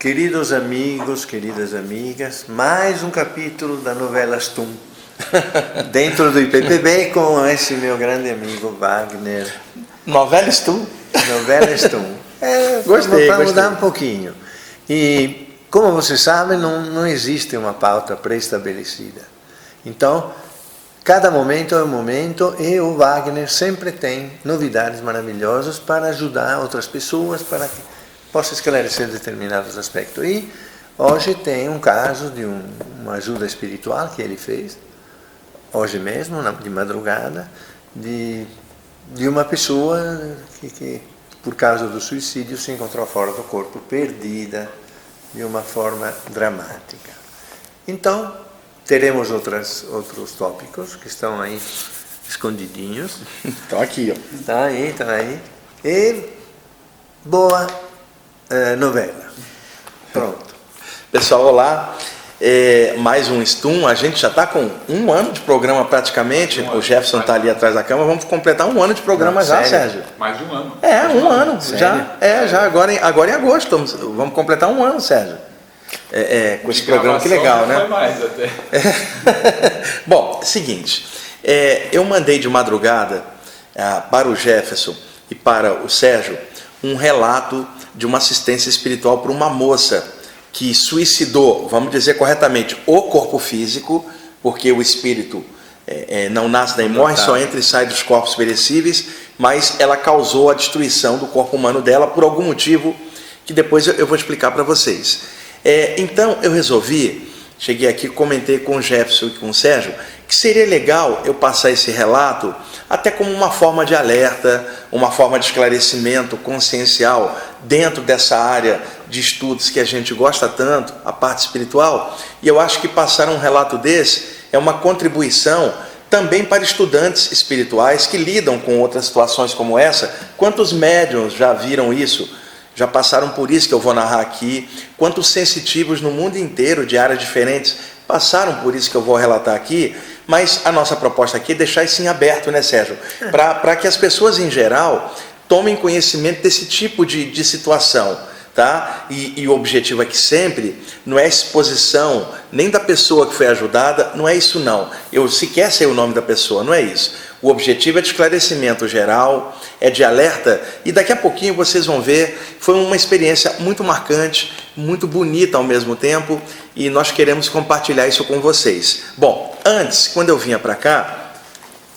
Queridos amigos, queridas amigas, mais um capítulo da novela Stum, dentro do IPPB, com esse meu grande amigo Wagner. Novela Stum? Novela Stum. Gostei. Vamos mudar um pouquinho. E, como você sabe, não existe uma pauta pré-estabelecida. Então, cada momento é um momento e o Wagner sempre tem novidades maravilhosas para ajudar outras pessoas, para que possa esclarecer determinados aspectos. E hoje tem um caso de uma ajuda espiritual que ele fez, hoje mesmo, de madrugada, de uma pessoa que, por causa do suicídio, se encontrou fora do corpo, perdida, de uma forma dramática. Então, teremos outros tópicos que estão aí escondidinhos. Estão aqui, ó. Está aí. E boa novela. Pronto. Pessoal, olá. Mais um Stum. A gente já está com um ano de programa praticamente. O Jefferson está ali atrás da câmera. Vamos completar um ano de programa. Não, já, sério? Sérgio? Mais de um ano. Um ano. Sério? Já agora em agosto. Vamos completar um ano, Sérgio. Com esse programa, que legal, né? Foi mais até. Bom, seguinte. Eu mandei de madrugada para o Jefferson e para o Sérgio um relato de uma assistência espiritual para uma moça que suicidou, vamos dizer corretamente, o corpo físico, porque o espírito não nasce nem morre, só entra e sai dos corpos perecíveis, mas ela causou a destruição do corpo humano dela por algum motivo que depois eu vou explicar para vocês. Então eu resolvi, cheguei aqui, comentei com o Jefferson e com o Sérgio, que seria legal eu passar esse relato até como uma forma de alerta, uma forma de esclarecimento consciencial dentro dessa área de estudos que a gente gosta tanto, a parte espiritual. E eu acho que passar um relato desse é uma contribuição também para estudantes espirituais que lidam com outras situações como essa. Quantos médiuns já viram isso? Já passaram por isso que eu vou narrar aqui. Quantos sensitivos no mundo inteiro, de áreas diferentes, passaram por isso que eu vou relatar aqui. Mas a nossa proposta aqui é deixar isso em aberto, né, Sérgio? Para que as pessoas, em geral, tomem conhecimento desse tipo de situação. Tá? E o objetivo aqui sempre não é a exposição nem da pessoa que foi ajudada, não é isso não. Eu sequer sei o nome da pessoa, não é isso. O objetivo é de esclarecimento geral, é de alerta, e daqui a pouquinho vocês vão ver, foi uma experiência muito marcante, muito bonita ao mesmo tempo, e nós queremos compartilhar isso com vocês. Bom, antes, quando eu vinha para cá,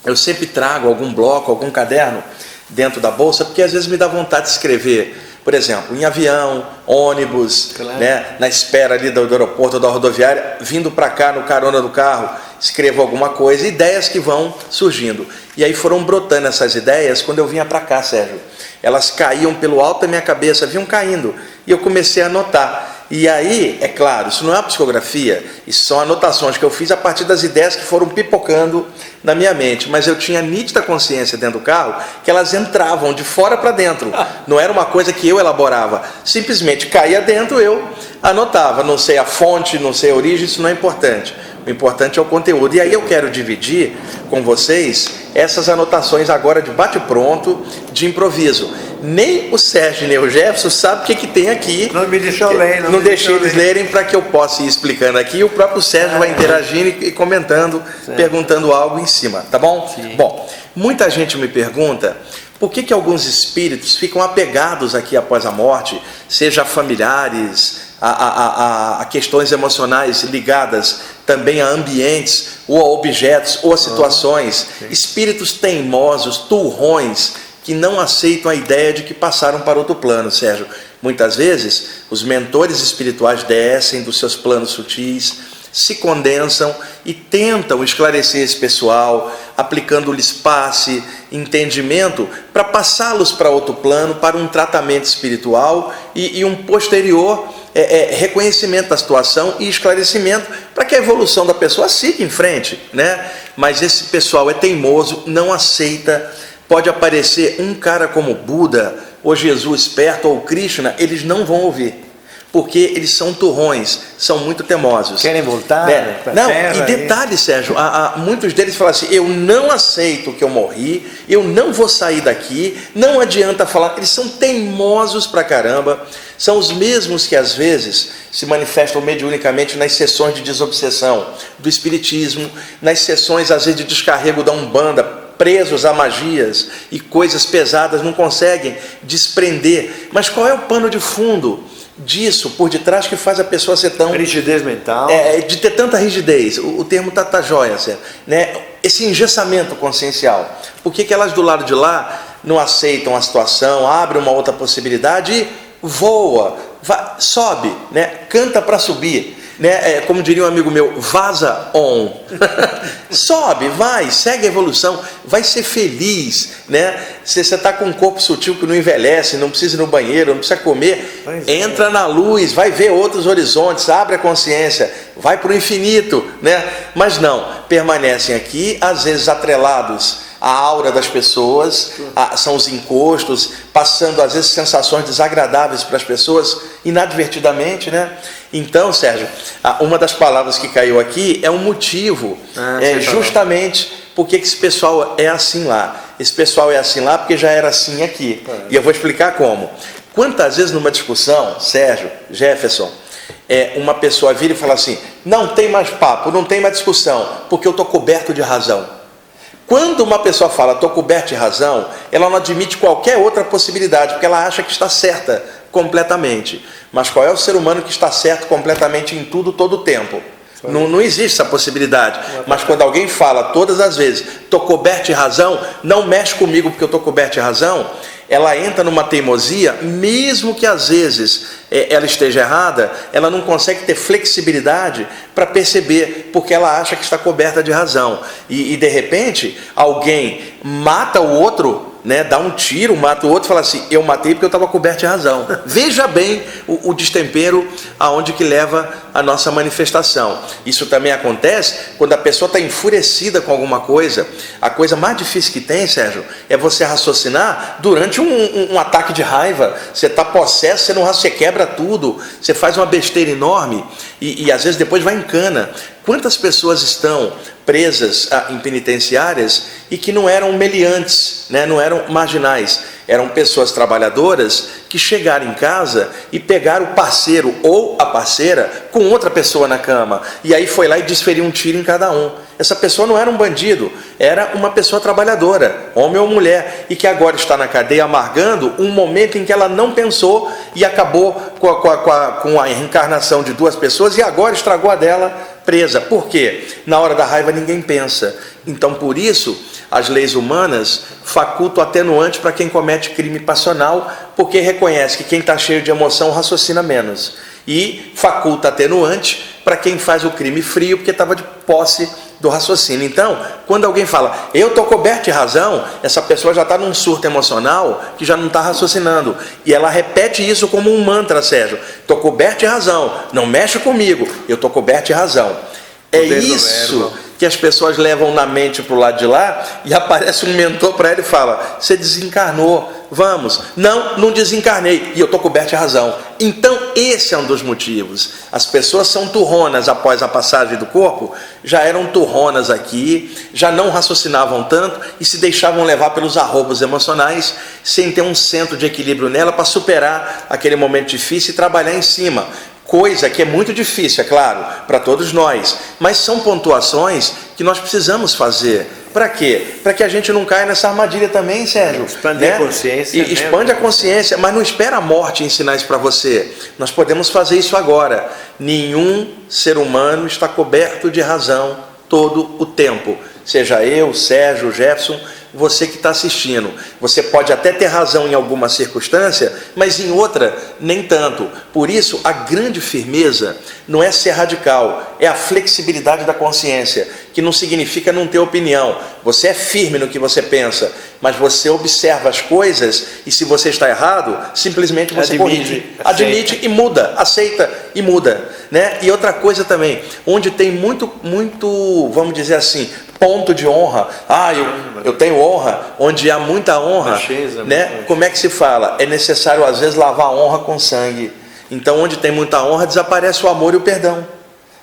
eu sempre trago algum bloco, algum caderno dentro da bolsa, porque às vezes me dá vontade de escrever. Por exemplo, em avião, ônibus, claro, né, na espera ali do aeroporto, da rodoviária, vindo para cá no carona do carro, escrevo alguma coisa, ideias que vão surgindo. E aí foram brotando essas ideias quando eu vinha para cá, Sérgio. Elas caíam pelo alto da minha cabeça, vinham caindo, e eu comecei a anotar. E aí, é claro, isso não é uma psicografia, isso são anotações que eu fiz a partir das ideias que foram pipocando na minha mente, mas eu tinha nítida consciência dentro do carro que elas entravam de fora para dentro, não era uma coisa que eu elaborava, simplesmente caía dentro, eu anotava, não sei a fonte, não sei a origem, isso não é importante. O importante é o conteúdo. E aí eu quero dividir com vocês essas anotações agora de bate-pronto, de improviso. Nem o Sérgio nem o Jefferson sabem o que tem aqui. Não me deixou ler. Não deixei eles lerem para que eu possa ir explicando aqui. E o próprio Sérgio vai interagindo e comentando, perguntando algo em cima, tá bom? Sim. Bom, muita gente me pergunta por que alguns espíritos ficam apegados aqui após a morte, seja familiares, a questões emocionais ligadas também a ambientes, ou a objetos, ou a situações, espíritos teimosos, turrões, que não aceitam a ideia de que passaram para outro plano, Sérgio. Muitas vezes, os mentores espirituais descem dos seus planos sutis, se condensam e tentam esclarecer esse pessoal, aplicando-lhes passe, entendimento, para passá-los para outro plano, para um tratamento espiritual e um posterior reconhecimento da situação e esclarecimento para que a evolução da pessoa siga em frente, né? Mas esse pessoal é teimoso, não aceita. Pode aparecer um cara como Buda, ou Jesus perto, ou Krishna, eles não vão ouvir. porque eles são turrões, são muito teimosos. Querem voltar para a Não, terra. e detalhe, Sérgio, muitos deles falam assim, eu não aceito que eu morri, eu não vou sair daqui, não adianta falar. Eles são teimosos pra caramba, são os mesmos que às vezes se manifestam mediunicamente nas sessões de desobsessão do espiritismo, nas sessões às vezes de descarrego da Umbanda, presos a magias e coisas pesadas, não conseguem desprender. Mas qual é o pano de fundo disso por detrás que faz a pessoa ser tão... rigidez mental. De ter tanta rigidez, o termo tá joia, né? Esse engessamento consciencial. Por que elas do lado de lá não aceitam a situação, abrem uma outra possibilidade e voa, sobe, né? Canta para subir, né? Como diria um amigo meu, vaza on. Sobe, vai, segue a evolução, vai ser feliz, né? Se você está com um corpo sutil que não envelhece, não precisa ir no banheiro, não precisa comer, entra na luz, vai ver outros horizontes, abre a consciência, vai para o infinito, né? Mas não, permanecem aqui, às vezes atrelados à aura das pessoas, são os encostos, passando às vezes sensações desagradáveis para as pessoas, inadvertidamente, né? Então, Sérgio, uma das palavras que caiu aqui é um motivo, justamente porque esse pessoal é assim lá. Esse pessoal é assim lá porque já era assim aqui. E eu vou explicar como. Quantas vezes numa discussão, Sérgio, Jefferson, uma pessoa vira e fala assim, não tem mais papo, não tem mais discussão, porque eu estou coberto de razão. Quando uma pessoa fala, estou coberto de razão, ela não admite qualquer outra possibilidade, porque ela acha que está certa completamente. Mas qual é o ser humano que está certo completamente em tudo, todo o tempo? Não existe essa possibilidade. Mas quando alguém fala todas as vezes, estou coberto de razão, não mexe comigo porque eu estou coberto de razão, ela entra numa teimosia, mesmo que às vezes ela esteja errada, ela não consegue ter flexibilidade para perceber, porque ela acha que está coberta de razão. E de repente, alguém mata o outro, né, dá um tiro, mata o outro e fala assim, eu matei porque eu estava coberto de razão. Veja bem o destempero aonde que leva a nossa manifestação. Isso também acontece quando a pessoa está enfurecida com alguma coisa. A coisa mais difícil que tem, Sérgio, é você raciocinar durante um ataque de raiva. Você está possesso, você quebra tudo, você faz uma besteira enorme e às vezes depois vai em cana. Quantas pessoas estão presas em penitenciárias e que não eram meliantes, né? Não eram marginais, eram pessoas trabalhadoras que chegaram em casa e pegaram o parceiro ou a parceira com outra pessoa na cama, e aí foi lá e desferiu um tiro em cada um. Essa pessoa não era um bandido, era uma pessoa trabalhadora, homem ou mulher, e que agora está na cadeia amargando um momento em que ela não pensou e acabou com a reencarnação de duas pessoas e agora estragou a dela presa. Por quê? Na hora da raiva ninguém pensa. Então, por isso, as leis humanas facultam atenuante para quem comete crime passional, porque reconhece que quem está cheio de emoção raciocina menos. E faculta atenuante para quem faz o crime frio, porque estava de posse do raciocínio. Então, quando alguém fala, eu estou coberto de razão, essa pessoa já está num surto emocional que já não está raciocinando. E ela repete isso como um mantra, Sérgio. Estou coberto de razão, não mexe comigo, eu estou coberto de razão. É isso que as pessoas levam na mente para o lado de lá e aparece um mentor para ela e fala, você desencarnou, vamos. Não desencarnei e eu estou coberto de razão. Então esse é um dos motivos. As pessoas são turronas após a passagem do corpo, já eram turronas aqui, já não raciocinavam tanto e se deixavam levar pelos arroubos emocionais sem ter um centro de equilíbrio nela para superar aquele momento difícil e trabalhar em cima. Coisa que é muito difícil, é claro, para todos nós, mas são pontuações que nós precisamos fazer. Para quê? Para que a gente não caia nessa armadilha também, Sérgio. Expandir a consciência. E expande a consciência, mas não espera a morte ensinar isso para você. Nós podemos fazer isso agora. Nenhum ser humano está coberto de razão todo o tempo. Seja eu, Sérgio, Jefferson, você que está assistindo. Você pode até ter razão em alguma circunstância, mas em outra nem tanto. Por isso, a grande firmeza não é ser radical, é a flexibilidade da consciência, que não significa não ter opinião. Você é firme no que você pensa, mas você observa as coisas e se você está errado, simplesmente você corrige, admite e muda, aceita e muda, né? E outra coisa também, onde tem muito, vamos dizer assim, ponto de honra, eu tenho honra, onde há muita honra, né? Como é que se fala? É necessário às vezes lavar a honra com sangue. Então, onde tem muita honra, desaparece o amor e o perdão.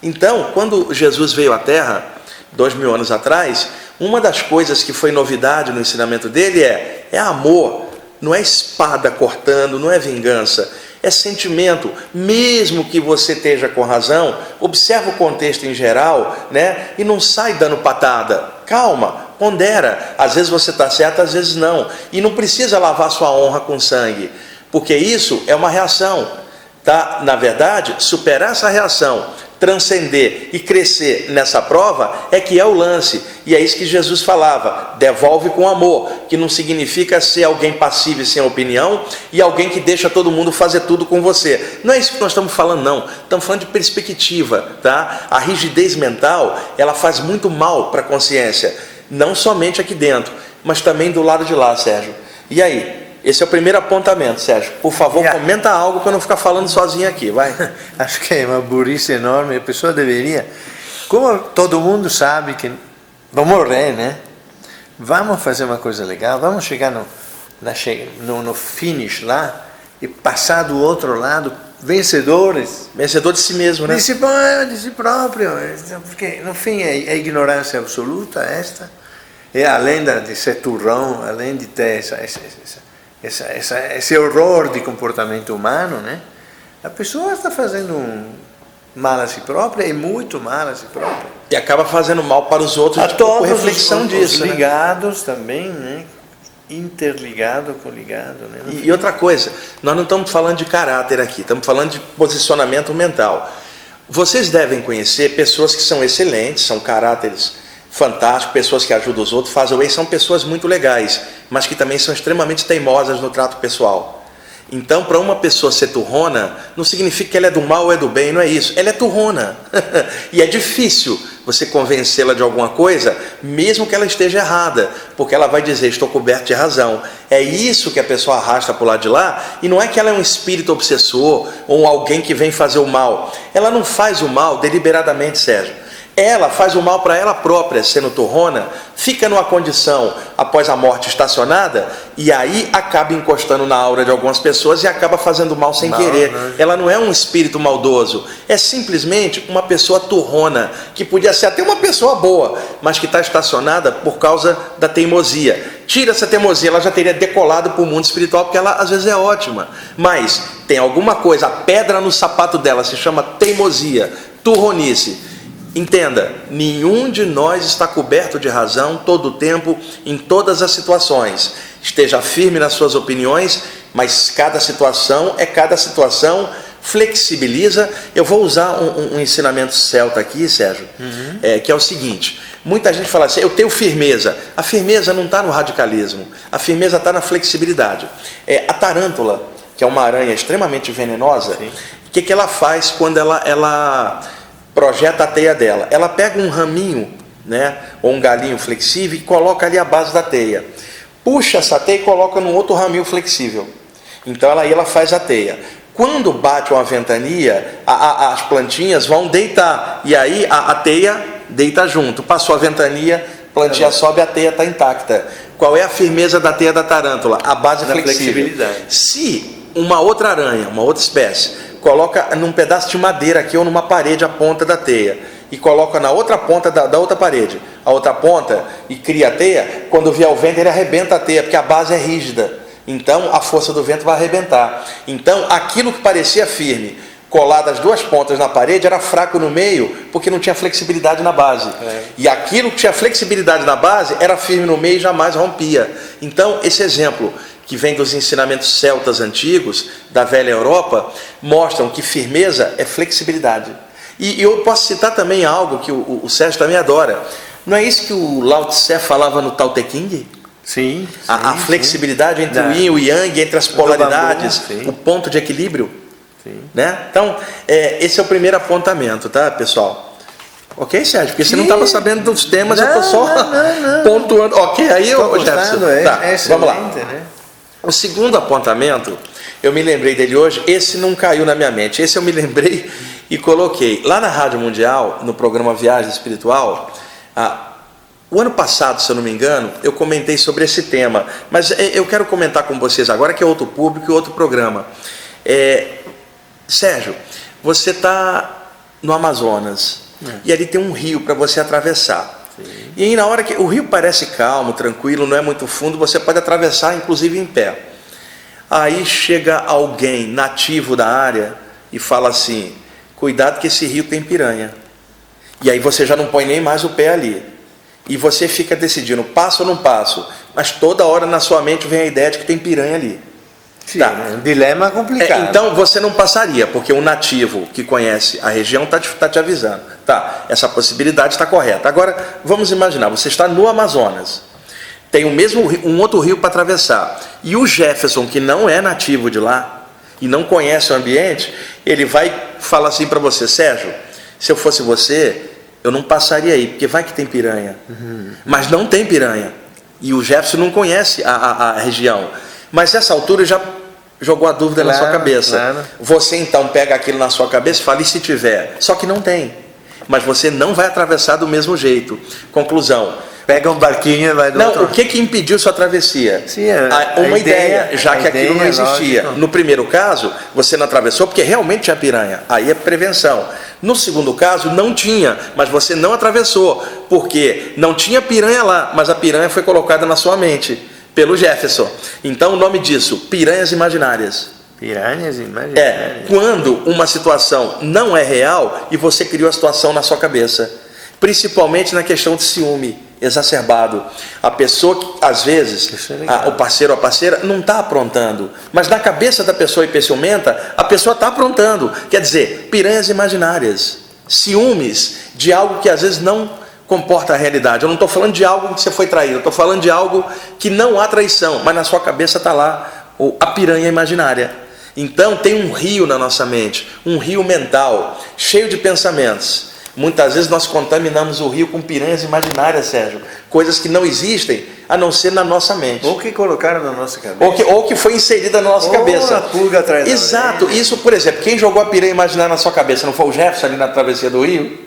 Então, quando Jesus veio à Terra, 2000 anos atrás, uma das coisas que foi novidade no ensinamento dele é amor. Não é espada cortando, não é vingança. É sentimento. Mesmo que você esteja com razão, observa o contexto em geral, né? E não sai dando patada. Calma, pondera. Às vezes você está certo, às vezes não. E não precisa lavar sua honra com sangue, porque isso é uma reação. Tá? Na verdade, superar essa reação, transcender e crescer nessa prova é que é o lance. E é isso que Jesus falava: devolve com amor, que não significa ser alguém passivo e sem opinião e alguém que deixa todo mundo fazer tudo com você. Não é isso que nós estamos falando, não. Estamos falando de perspectiva, tá? A rigidez mental, ela faz muito mal para a consciência, não somente aqui dentro, mas também do lado de lá, Sérgio. E aí? Esse é o primeiro apontamento, Sérgio. Por favor, comenta algo para eu não ficar falando sozinho aqui, vai. Acho que é uma burrice enorme. A pessoa deveria, como todo mundo sabe que vão morrer, né? Vamos fazer uma coisa legal, vamos chegar no finish lá e passar do outro lado vencedores. Vencedor de si mesmo, né? De si próprio. Porque, no fim, é ignorância absoluta esta. E além de ser turrão, além de ter esse horror de comportamento humano, né? A pessoa está fazendo mal a si própria e muito mal a si própria. E acaba fazendo mal para os outros, a todos reflexão disso, os ligados, né? Também, né? Interligado com ligado, né? E outra coisa, nós não estamos falando de caráter aqui, estamos falando de posicionamento mental. Vocês devem conhecer pessoas que são excelentes, são caráteres fantásticos, pessoas que ajudam os outros, fazem o bem, são pessoas muito legais, mas que também são extremamente teimosas no trato pessoal. Então, para uma pessoa ser turrona, não significa que ela é do mal ou é do bem, não é isso. Ela é turrona. E é difícil você convencê-la de alguma coisa, mesmo que ela esteja errada, porque ela vai dizer: estou coberto de razão. É isso que a pessoa arrasta para o lado de lá, e não é que ela é um espírito obsessor, ou alguém que vem fazer o mal. Ela não faz o mal deliberadamente, Sérgio. Ela faz o mal para ela própria, sendo turrona, fica numa condição após a morte estacionada, e aí acaba encostando na aura de algumas pessoas e acaba fazendo mal sem querer. Ela não é um espírito maldoso, é simplesmente uma pessoa turrona, que podia ser até uma pessoa boa, mas que está estacionada por causa da teimosia. Tira essa teimosia, ela já teria decolado para o mundo espiritual, porque ela às vezes é ótima, mas tem alguma coisa, a pedra no sapato dela se chama teimosia, turronice. Entenda, nenhum de nós está coberto de razão todo o tempo, em todas as situações. Esteja firme nas suas opiniões, mas cada situação é cada situação. Flexibiliza. Eu vou usar um ensinamento celta aqui, Sérgio, que é o seguinte: muita gente fala assim: eu tenho firmeza. A firmeza não está no radicalismo, a firmeza está na flexibilidade. A tarântula, que é uma aranha extremamente venenosa, o que ela faz quando ela projeta a teia dela? Ela pega um raminho, né, ou um galinho flexível e coloca ali a base da teia. Puxa essa teia e coloca num outro raminho flexível. Então ela faz a teia. Quando bate uma ventania, as plantinhas vão deitar. E aí a teia deita junto. Passou a ventania, a plantinha sobe, a teia está intacta. Qual é a firmeza da teia da tarântula? A base flexível. Se uma outra aranha, uma outra espécie, coloca num pedaço de madeira aqui ou numa parede a ponta da teia e coloca na outra ponta da outra parede, a outra ponta, e cria a teia, quando vier o vento ele arrebenta a teia, porque a base é rígida, então a força do vento vai arrebentar. Então aquilo que parecia firme, colado as duas pontas na parede, era fraco no meio, porque não tinha flexibilidade na base. E aquilo que tinha flexibilidade na base era firme no meio e jamais rompia. Então esse exemplo, que vem dos ensinamentos celtas antigos, da velha Europa, mostram que firmeza é flexibilidade. E eu posso citar também algo que o Sérgio também adora. Não é isso que o Lao Tse falava no Tao Te Ching? Sim. A flexibilidade entre o yin e o yang, entre as polaridades, o ponto de equilíbrio. Né? Então, esse é o primeiro apontamento, tá, pessoal? Ok, Sérgio? Porque você não estava sabendo dos temas, eu estou só pontuando. Ok, aí eu já... Tá, vamos lá. Né? O segundo apontamento, eu me lembrei dele hoje, esse não caiu na minha mente, esse eu me lembrei e coloquei. Lá na Rádio Mundial, no programa Viagem Espiritual, o ano passado, se eu não me engano, eu comentei sobre esse tema, mas eu quero comentar com vocês agora, que é outro público e outro programa. Sérgio, você está no Amazonas e ali tem um rio para você atravessar. Sim. E aí na hora que o rio parece calmo, tranquilo, não é muito fundo, você pode atravessar inclusive em pé. Aí chega alguém nativo da área e fala assim: cuidado que esse rio tem piranha. E aí você já não põe nem mais o pé ali. E você fica decidindo, passo ou não passo. Mas toda hora na sua mente vem a ideia de que tem piranha ali. Sim, tá. É um dilema complicado. Então você não passaria, porque um nativo que conhece a região está te avisando. Tá, essa possibilidade está correta. Agora, vamos imaginar, você está no Amazonas. Tem um outro rio para atravessar. E o Jefferson, que não é nativo de lá e não conhece o ambiente, ele vai falar assim para você: Sérgio, se eu fosse você, eu não passaria aí, porque vai que tem piranha. Mas não tem piranha. E o Jefferson não conhece a região. Mas nessa altura já jogou a dúvida na sua cabeça. Claro. Você então pega aquilo na sua cabeça e fala: e se tiver? Só que não tem. Mas você não vai atravessar do mesmo jeito. Conclusão: pega um barquinho e vai do outro. O que impediu sua travessia? Sim, uma ideia, já que aquilo não existia. No primeiro caso, você não atravessou porque realmente tinha piranha. Aí é prevenção. No segundo caso, não tinha, mas você não atravessou, porque não tinha piranha lá, mas a piranha foi colocada na sua mente, pelo Jefferson. Então o nome disso, piranhas imaginárias. Piranhas imaginárias. É, quando uma situação não é real e você criou a situação na sua cabeça. Principalmente na questão de ciúme exacerbado. A pessoa que, às vezes, o parceiro ou a parceira não está aprontando, mas na cabeça da pessoa hiperciumenta, a pessoa está aprontando. Quer dizer, piranhas imaginárias, ciúmes de algo que às vezes não comporta a realidade. Eu não estou falando de algo que você foi traído, eu estou falando de algo que não há traição, mas na sua cabeça está lá a piranha imaginária. Então tem um rio na nossa mente, um rio mental, cheio de pensamentos. Muitas vezes nós contaminamos o rio com piranhas imaginárias, Sérgio. Coisas que não existem, a não ser na nossa mente. Ou que colocaram na nossa cabeça. Ou que foi inserida na nossa cabeça. A pulga atrás. Exato. Isso, por exemplo, quem jogou a piranha imaginária na sua cabeça? Não foi o Jefferson ali na travessia do rio?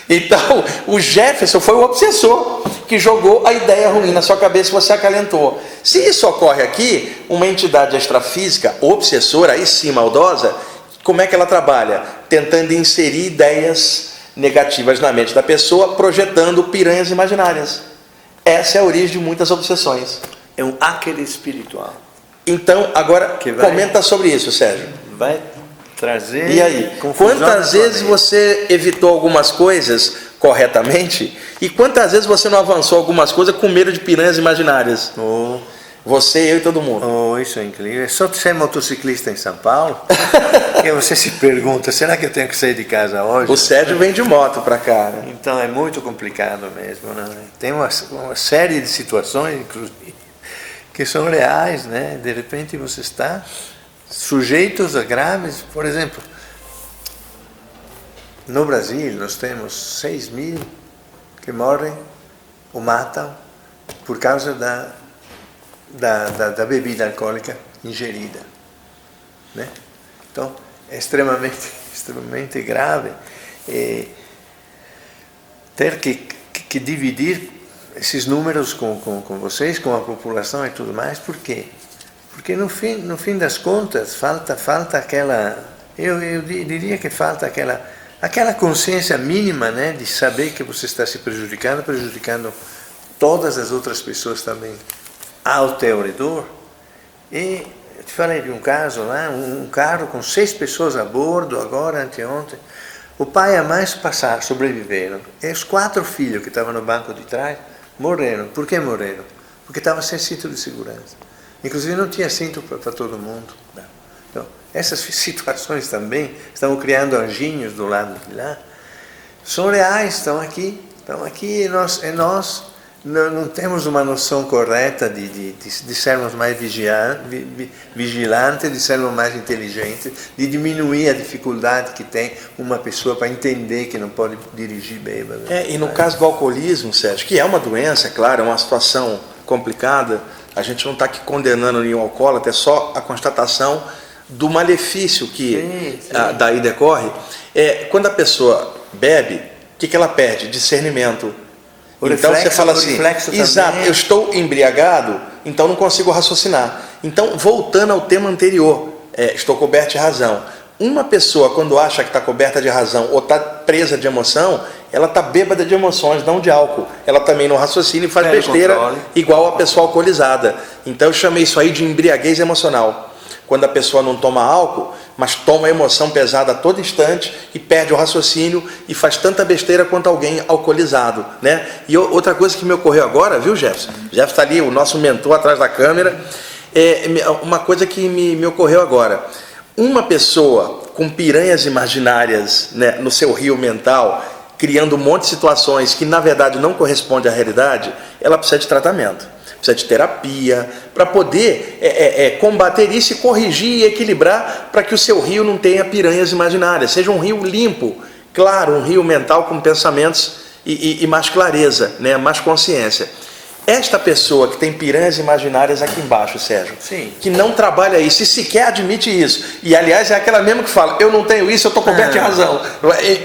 Então, o Jefferson foi o obsessor que jogou a ideia ruim na sua cabeça e você acalentou. Se isso ocorre aqui, uma entidade extrafísica, obsessora, aí sim maldosa, como é que ela trabalha? Tentando inserir ideias negativas na mente da pessoa, projetando piranhas imaginárias. Essa é a origem de muitas obsessões. É um hacker espiritual. Então, agora, comenta sobre isso, Sérgio. Vai trazer... E aí, quantas vezes você evitou algumas coisas corretamente e quantas vezes você não avançou algumas coisas com medo de piranhas imaginárias? Você, eu e todo mundo. Isso é incrível. É só ser motociclista em São Paulo que você se pergunta: será que eu tenho que sair de casa hoje? O Sérgio vem de moto para cá. Né? Então é muito complicado mesmo. Né? Tem uma série de situações, inclusive, que são reais. Né? De repente você está sujeito a graves. Por exemplo, no Brasil nós temos 6.000 que morrem ou matam por causa da bebida alcoólica ingerida, né? Então é extremamente grave ter que dividir esses números com vocês, com a população e tudo mais. Por quê? Porque no fim das contas falta aquela, eu diria que falta aquela consciência mínima, né, de saber que você está se prejudicando todas as outras pessoas também ao teu redor. E eu te falei de um caso lá, um carro com 6 pessoas a bordo, agora, anteontem. O pai e a mãe sobreviveram. E os 4 filhos que estavam no banco de trás morreram. Por que morreram? Porque estavam sem cinto de segurança. Inclusive não tinha cinto para todo mundo. Então, essas situações também estão criando anjinhos do lado de lá. São reais, estão aqui e nós não temos uma noção correta de sermos mais vigilantes, de sermos mais inteligentes, de diminuir a dificuldade que tem uma pessoa para entender que não pode dirigir bêbado. E no caso do alcoolismo, Sérgio, que é uma doença, é claro, é uma situação complicada, a gente não está aqui condenando nenhum alcoólatra, é só a constatação do malefício que daí decorre. Quando a pessoa bebe, o que ela perde? Discernimento. Então você fala assim, exato, eu estou embriagado, então não consigo raciocinar. Então, voltando ao tema anterior, estou coberto de razão. Uma pessoa, quando acha que está coberta de razão ou está presa de emoção, ela está bêbada de emoções, não de álcool. Ela também não raciocina e faz besteira igual a pessoa alcoolizada. Então eu chamei isso aí de embriaguez emocional. Quando a pessoa não toma álcool, mas toma emoção pesada a todo instante e perde o raciocínio e faz tanta besteira quanto alguém alcoolizado, né? E outra coisa que me ocorreu agora, viu, Jefferson? Jefferson está ali, o nosso mentor atrás da câmera. Uma coisa que me ocorreu agora. Uma pessoa com piranhas imaginárias, né, no seu rio mental, criando um monte de situações que na verdade não correspondem à realidade, ela precisa de tratamento, precisa de terapia, para poder combater isso e corrigir e equilibrar para que o seu rio não tenha piranhas imaginárias, seja um rio limpo, claro, um rio mental com pensamentos e mais clareza, né, mais consciência. Esta pessoa que tem piranhas imaginárias aqui embaixo, Sérgio, sim, que não trabalha isso e sequer admite isso, e aliás é aquela mesma que fala, eu não tenho isso, eu estou coberto de razão,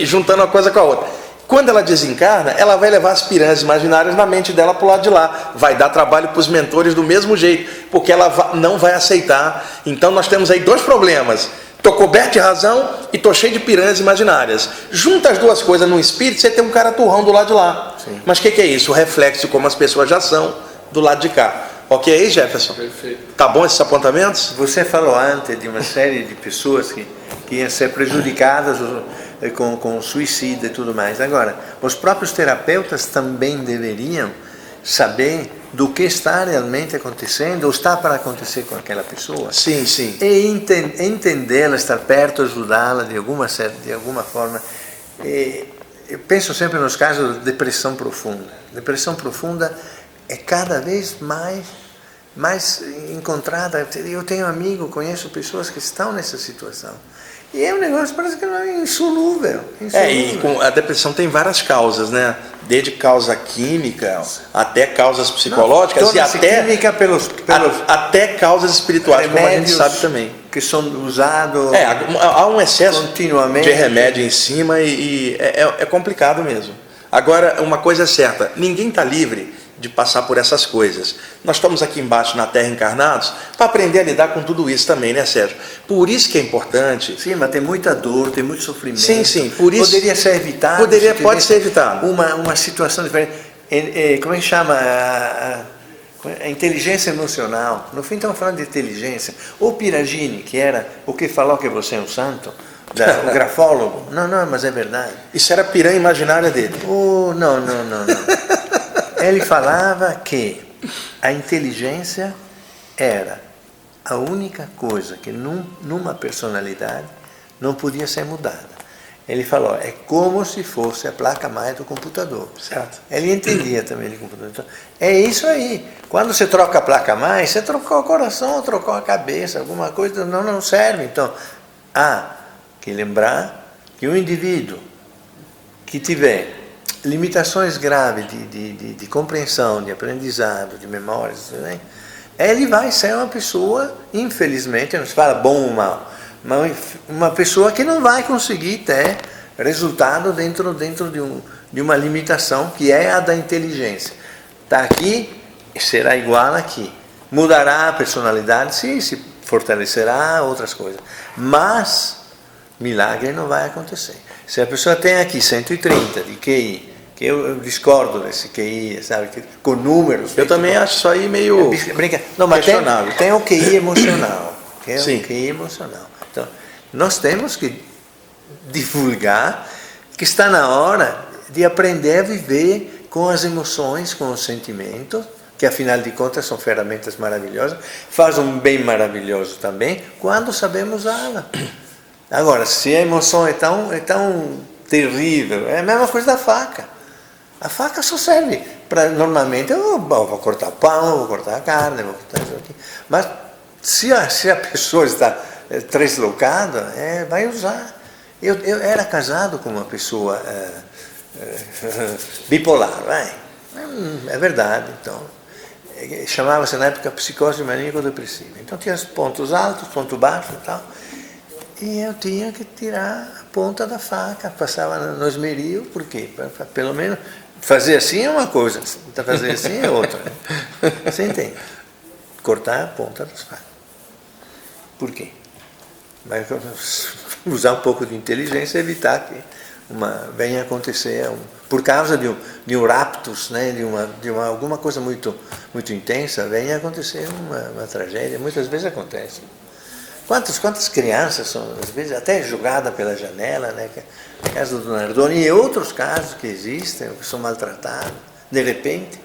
juntando uma coisa com a outra. Quando ela desencarna, ela vai levar as piranhas imaginárias na mente dela para o lado de lá, vai dar trabalho para os mentores do mesmo jeito, porque ela não vai aceitar. Então nós temos aí dois problemas. Estou coberto de razão e estou cheio de piranhas imaginárias. Junta as duas coisas no espírito, você tem um cara turrão do lado de lá. Sim. Mas o que é isso? O reflexo de como as pessoas já são do lado de cá. Ok aí, Jefferson? Perfeito. Tá bom esses apontamentos? Você falou antes de uma série de pessoas que iam ser prejudicadas com suicídio e tudo mais. Agora, os próprios terapeutas também deveriam saber do que está realmente acontecendo ou está para acontecer com aquela pessoa. Sim, sim. E entendê-la, estar perto, ajudá-la de alguma forma. Eu penso sempre nos casos de depressão profunda. Depressão profunda é cada vez mais encontrada. Eu tenho amigo, conheço pessoas que estão nessa situação. E é um negócio parece que não é insolúvel. E a depressão tem várias causas, né? Desde causa química até causas psicológicas e até até causas espirituais, como a gente sabe também. Que são usados há um excesso continuamente de remédio em cima e é complicado mesmo. Agora, uma coisa é certa, ninguém está livre de passar por essas coisas. Nós estamos aqui embaixo na Terra encarnados para aprender a lidar com tudo isso também, né, Sérgio? Por isso que é importante. Sim, mas tem muita dor, tem muito sofrimento. Sim, por isso. Poderia ser evitado. Pode ser evitado. Uma situação diferente. Como é que chama? A inteligência emocional. No fim estamos falando de inteligência. O Piragini, que era o que falou que você é um santo, o grafólogo. Não, mas é verdade. Isso era a piranha imaginária dele. Não. Ele falava que a inteligência era a única coisa que numa personalidade não podia ser mudada. Ele falou, é como se fosse a placa-mãe do computador. Certo. Ele entendia também de computador. Então, é isso aí. Quando você troca a placa-mãe, você trocou o coração, trocou a cabeça, alguma coisa não serve. Então, há que lembrar que um indivíduo que tiver limitações graves de compreensão, de aprendizado, de memórias, né? Ele vai ser uma pessoa, infelizmente, não se fala bom ou mal, mas uma pessoa que não vai conseguir ter resultado dentro de uma limitação que é a da inteligência. Está aqui, será igual aqui. Mudará a personalidade, sim, se fortalecerá, outras coisas. Mas milagre não vai acontecer. Se a pessoa tem aqui 130 de QI, que eu discordo desse QI, sabe, com números. Eu também acho isso aí meio não, mas questionável. Tem o QI emocional, que é Sim. o QI emocional. Então, nós temos que divulgar que está na hora de aprender a viver com as emoções, com os sentimentos, que afinal de contas são ferramentas maravilhosas, faz um bem maravilhoso também, quando sabemos usá-la. Agora, se a emoção é tão terrível, é a mesma coisa da faca. A faca só serve para, normalmente, eu vou cortar pão, vou cortar carne, vou cortar isso aqui. Mas se a pessoa está translocada, vai usar. Eu era casado com uma pessoa bipolar, é verdade. Então, chamava-se na época psicose maníaco-depressiva. Então tinha os pontos altos, pontos baixos e tal. E eu tinha que tirar a ponta da faca, passava no esmeril, por quê? Para pelo menos fazer assim é uma coisa, fazer assim é outra. Né? Você entende? Cortar a ponta das facas. Por quê? Mas usar um pouco de inteligência e evitar que venha acontecer, por causa de um raptus, né, alguma coisa muito intensa, venha acontecer uma tragédia. Muitas vezes acontece. Quantas crianças são, às vezes, até jogadas pela janela, né? No caso do Nardoni, e outros casos que existem, que são maltratados, de repente.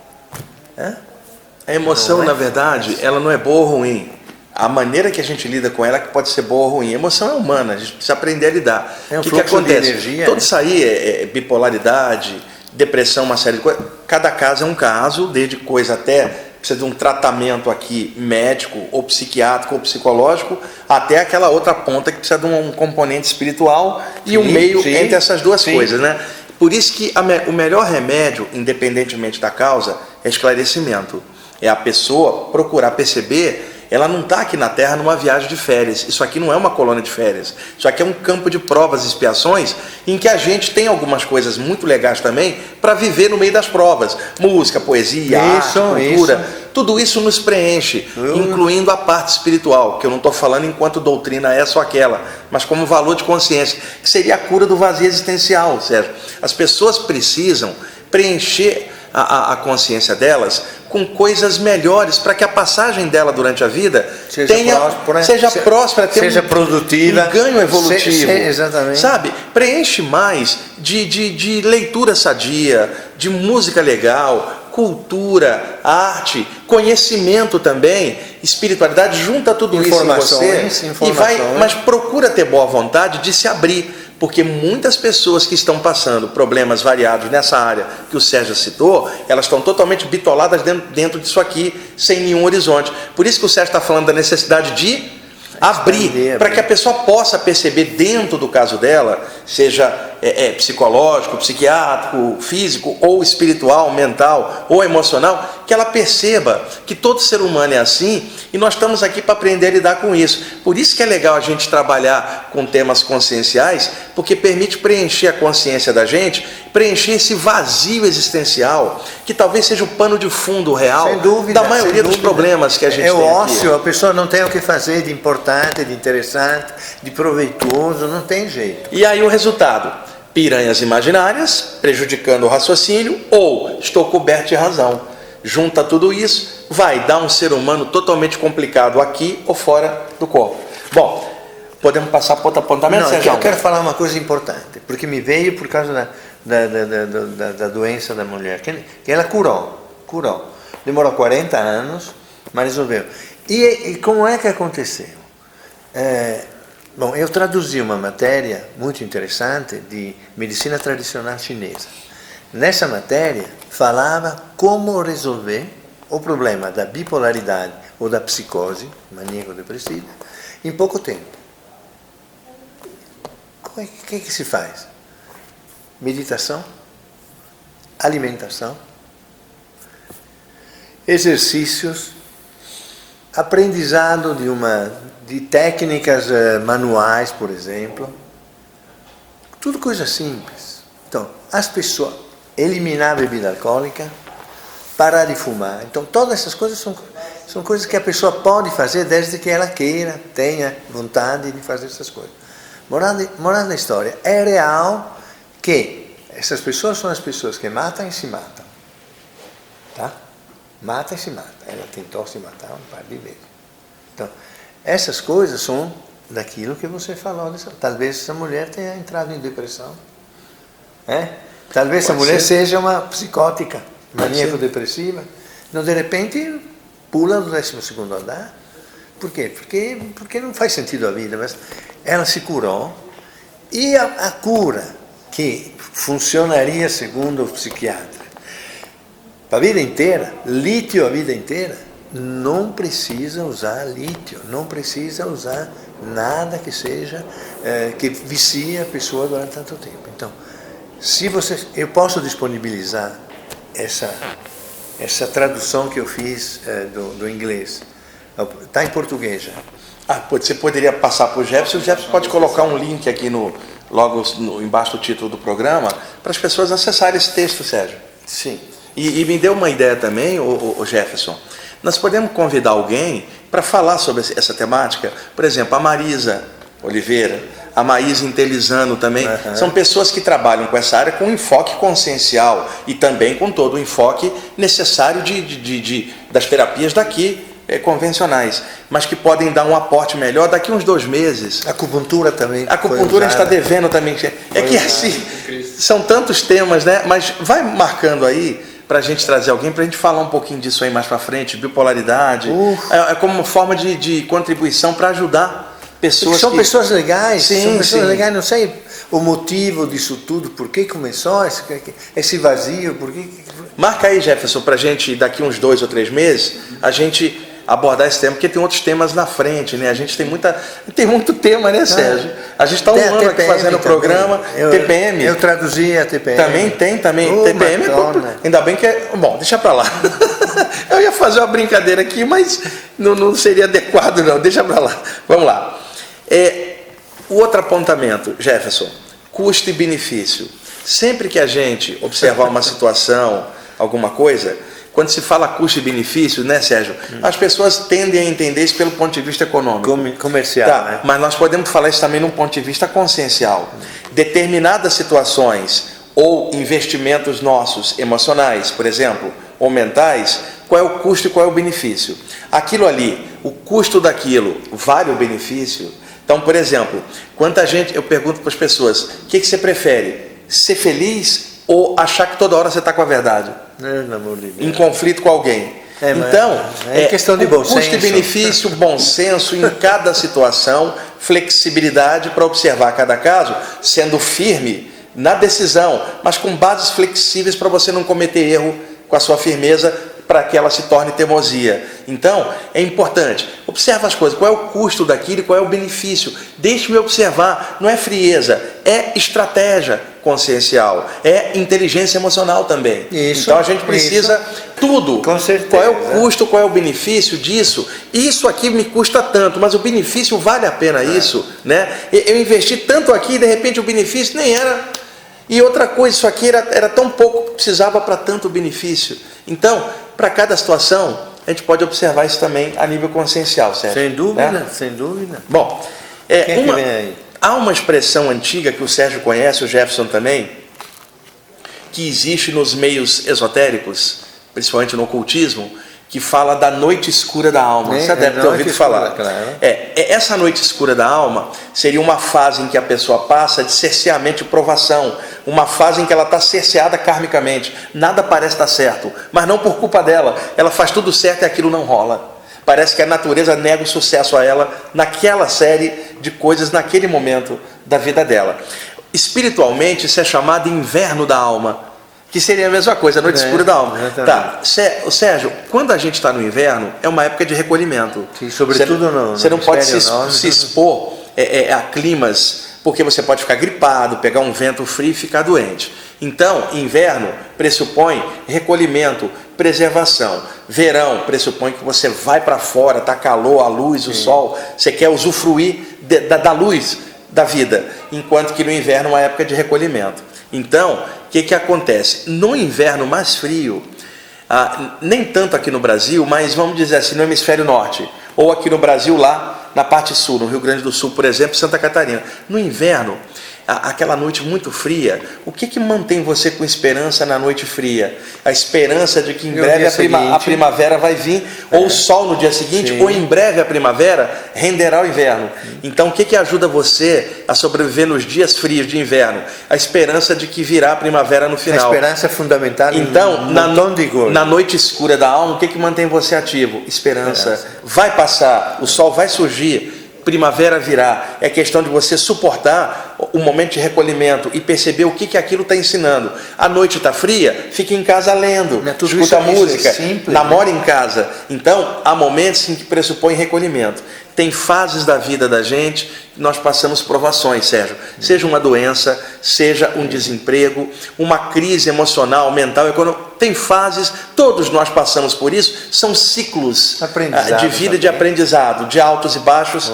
A emoção, na verdade, ela não é boa ou ruim. A maneira que a gente lida com ela é que pode ser boa ou ruim. A emoção é humana, a gente precisa aprender a lidar. É um o que fluxo acontece? de energia, Tudo né? isso aí é bipolaridade, depressão, uma série de coisas. Cada caso é um caso, desde coisa até precisa de um tratamento aqui médico, ou psiquiátrico, ou psicológico, até aquela outra ponta que precisa de um componente espiritual e um meio entre essas duas coisas, né? Por isso que o melhor remédio, independentemente da causa, é esclarecimento. É a pessoa procurar perceber. Ela não está aqui na Terra numa viagem de férias. Isso aqui não é uma colônia de férias. Isso aqui é um campo de provas e expiações em que a gente tem algumas coisas muito legais também para viver no meio das provas. Música, poesia, arte, cultura. Tudo isso nos preenche, incluindo a parte espiritual, que eu não estou falando enquanto doutrina é só aquela, mas como valor de consciência, que seria a cura do vazio existencial, Sérgio. As pessoas precisam preencher a consciência delas com coisas melhores, para que a passagem dela durante a vida seja próspera, tenha produtiva, um ganho evolutivo, exatamente. Sabe? Preenche mais de leitura sadia, de música legal, cultura, arte, conhecimento também, espiritualidade, junta tudo isso em você e mas procura ter boa vontade de se abrir. Porque muitas pessoas que estão passando problemas variados nessa área que o Sérgio citou, elas estão totalmente bitoladas dentro disso aqui, sem nenhum horizonte. Por isso que o Sérgio está falando da necessidade de abrir, para que a pessoa possa perceber dentro do caso dela, seja psicológico, psiquiátrico, físico, ou espiritual, mental, ou emocional, que ela perceba que todo ser humano é assim, e nós estamos aqui para aprender a lidar com isso. Por isso que é legal a gente trabalhar com temas conscienciais, porque permite preencher a consciência da gente, preencher esse vazio existencial, que talvez seja o pano de fundo real da maioria dos problemas que a gente tem aqui. É o ócio, a pessoa não tem o que fazer de importante, de interessante, de proveitoso, não tem jeito. E aí o resultado? Piranhas imaginárias, prejudicando o raciocínio, ou estou coberto de razão. Junta tudo isso, vai dar um ser humano totalmente complicado aqui ou fora do corpo. Bom, podemos passar para outro apontamento, Sérgio? Eu quero falar uma coisa importante, porque me veio por causa da doença da mulher, que ela curou. Demorou 40 anos, mas resolveu. E como é que aconteceu? Bom, eu traduzi uma matéria muito interessante de medicina tradicional chinesa. Nessa matéria, falava como resolver o problema da bipolaridade ou da psicose maníaco-depressiva em pouco tempo. O que se faz? Meditação, alimentação, exercícios, aprendizado de técnicas manuais, por exemplo, tudo coisa simples. Então, as pessoas eliminar a bebida alcoólica, parar de fumar. Então, todas essas coisas são coisas que a pessoa pode fazer desde que ela queira, tenha vontade de fazer essas coisas. Morando na história, é real que essas pessoas são as pessoas que matam e se matam. Tá? Mata e se mata. Ela tentou se matar um par de vezes. Então, essas coisas são daquilo que você falou. Talvez essa mulher tenha entrado em depressão. Talvez essa mulher seja uma psicótica, maníaco-depressiva. Então, de repente, pula do 12º andar. Por quê? Porque não faz sentido a vida. Mas ela se curou. E a cura, que funcionaria segundo o psiquiatra, para a vida inteira, lítio a vida inteira, não precisa usar lítio, não precisa usar nada que seja, que vicie a pessoa durante tanto tempo. Então, eu posso disponibilizar essa tradução que eu fiz do inglês. Está em português já. Você poderia passar para o Jefferson pode colocar um link aqui logo embaixo do título do programa, para as pessoas acessarem esse texto, Sérgio. Sim. E me deu uma ideia também, o Jefferson. Nós podemos convidar alguém para falar sobre essa temática. Por exemplo, a Marisa Oliveira, a Maísa Intelizano também, são pessoas que trabalham com essa área com enfoque consciencial e também com todo o enfoque necessário das terapias daqui, convencionais, mas que podem dar um aporte melhor daqui uns 2 meses. A acupuntura também. A acupuntura a gente está devendo também. É que assim, são tantos temas, né? Mas vai marcando aí para a gente trazer alguém, para a gente falar um pouquinho disso aí mais para frente, bipolaridade, é como uma forma de contribuição para ajudar pessoas. São pessoas legais, sim, são pessoas legais, não sei o motivo disso tudo, por que começou esse vazio, por que... Marca aí, Jefferson, para a gente, daqui uns 2 ou 3 meses, a gente abordar esse tema, porque tem outros temas na frente, né? A gente tem muito tema, né, Sérgio? A gente está um ano aqui fazendo o programa, TPM. Eu traduzi a TPM. Também. TPM, ainda bem que bom, deixa para lá. Eu ia fazer uma brincadeira aqui, mas não seria adequado, não. Deixa para lá. Vamos lá. O outro apontamento, Jefferson, custo e benefício. Sempre que a gente observar uma situação, alguma coisa, quando se fala custo e benefício, né, Sérgio? As pessoas tendem a entender isso pelo ponto de vista econômico. Comercial, tá, né? Mas nós podemos falar isso também num ponto de vista consciencial. Determinadas situações ou investimentos nossos emocionais, por exemplo, ou mentais, qual é o custo e qual é o benefício? Aquilo ali, o custo daquilo vale o benefício? Então, por exemplo, quanta gente, eu pergunto para as pessoas, o que você prefere? Ser feliz ou achar que toda hora você está com a verdade? Em conflito com alguém. Então, é questão de bom senso. Custo e benefício, bom senso em cada situação, flexibilidade para observar cada caso, sendo firme na decisão, mas com bases flexíveis para você não cometer erro com a sua firmeza, para que ela se torne teimosia. Então, é importante, observa as coisas, qual é o custo daquilo e qual é o benefício. Deixe-me observar, não é frieza, é estratégia consciencial, é inteligência emocional também. Então a gente precisa tudo. Com certeza. Qual é o custo, qual é o benefício disso? Isso aqui me custa tanto, mas o benefício vale a pena isso, né? Eu investi tanto aqui e de repente o benefício nem era. E outra coisa, isso aqui era tão pouco que precisava para tanto benefício. Então, para cada situação, a gente pode observar isso também a nível consciencial, certo? Sem dúvida, sem dúvida. Bom, Quem que vem aí? Há uma expressão antiga que o Sérgio conhece, o Jefferson também, que existe nos meios esotéricos, principalmente no ocultismo, que fala da noite escura da alma. Você deve ter ouvido falar. Claro. Essa noite escura da alma seria uma fase em que a pessoa passa de cerceamento e provação, uma fase em que ela está cerceada karmicamente, nada parece estar certo, mas não por culpa dela, ela faz tudo certo e aquilo não rola. Parece que a natureza nega o sucesso a ela naquela série de coisas, naquele momento da vida dela. Espiritualmente, isso é chamado inverno da alma, que seria a mesma coisa, a noite escura da alma. Tá, Sérgio, quando a gente está no inverno, é uma época de recolhimento. Sim, sobretudo você não pode se expor a climas, porque você pode ficar gripado, pegar um vento frio e ficar doente. Então, inverno pressupõe recolhimento, preservação. Verão pressupõe que você vai para fora, está calor, a luz, o sol, você quer usufruir da luz da vida, enquanto que no inverno é uma época de recolhimento. Então, o que acontece? No inverno mais frio, nem tanto aqui no Brasil, mas vamos dizer assim, no hemisfério norte, ou aqui no Brasil, lá na parte sul, no Rio Grande do Sul, por exemplo, Santa Catarina. No inverno, aquela noite muito fria, o que mantém você com esperança na noite fria? A esperança de que em breve a primavera vai vir, ou o sol no dia seguinte, ou em breve a primavera renderá o inverno. Então o que ajuda você a sobreviver nos dias frios de inverno? A esperança de que virá a primavera no final. A esperança é fundamental. Então, na noite escura da alma, o que mantém você ativo? Esperança. Vai passar, o sol vai surgir, primavera virá. É questão de você suportar o momento de recolhimento e perceber o que aquilo está ensinando. A noite está fria, fique em casa lendo, escuta música, namora em casa. Então, há momentos em que pressupõe recolhimento. Tem fases da vida da gente que nós passamos provações, Sérgio. Seja uma doença, seja um desemprego, uma crise emocional, mental, econômica. Tem fases, todos nós passamos por isso. São ciclos de vida e de aprendizado, de altos e baixos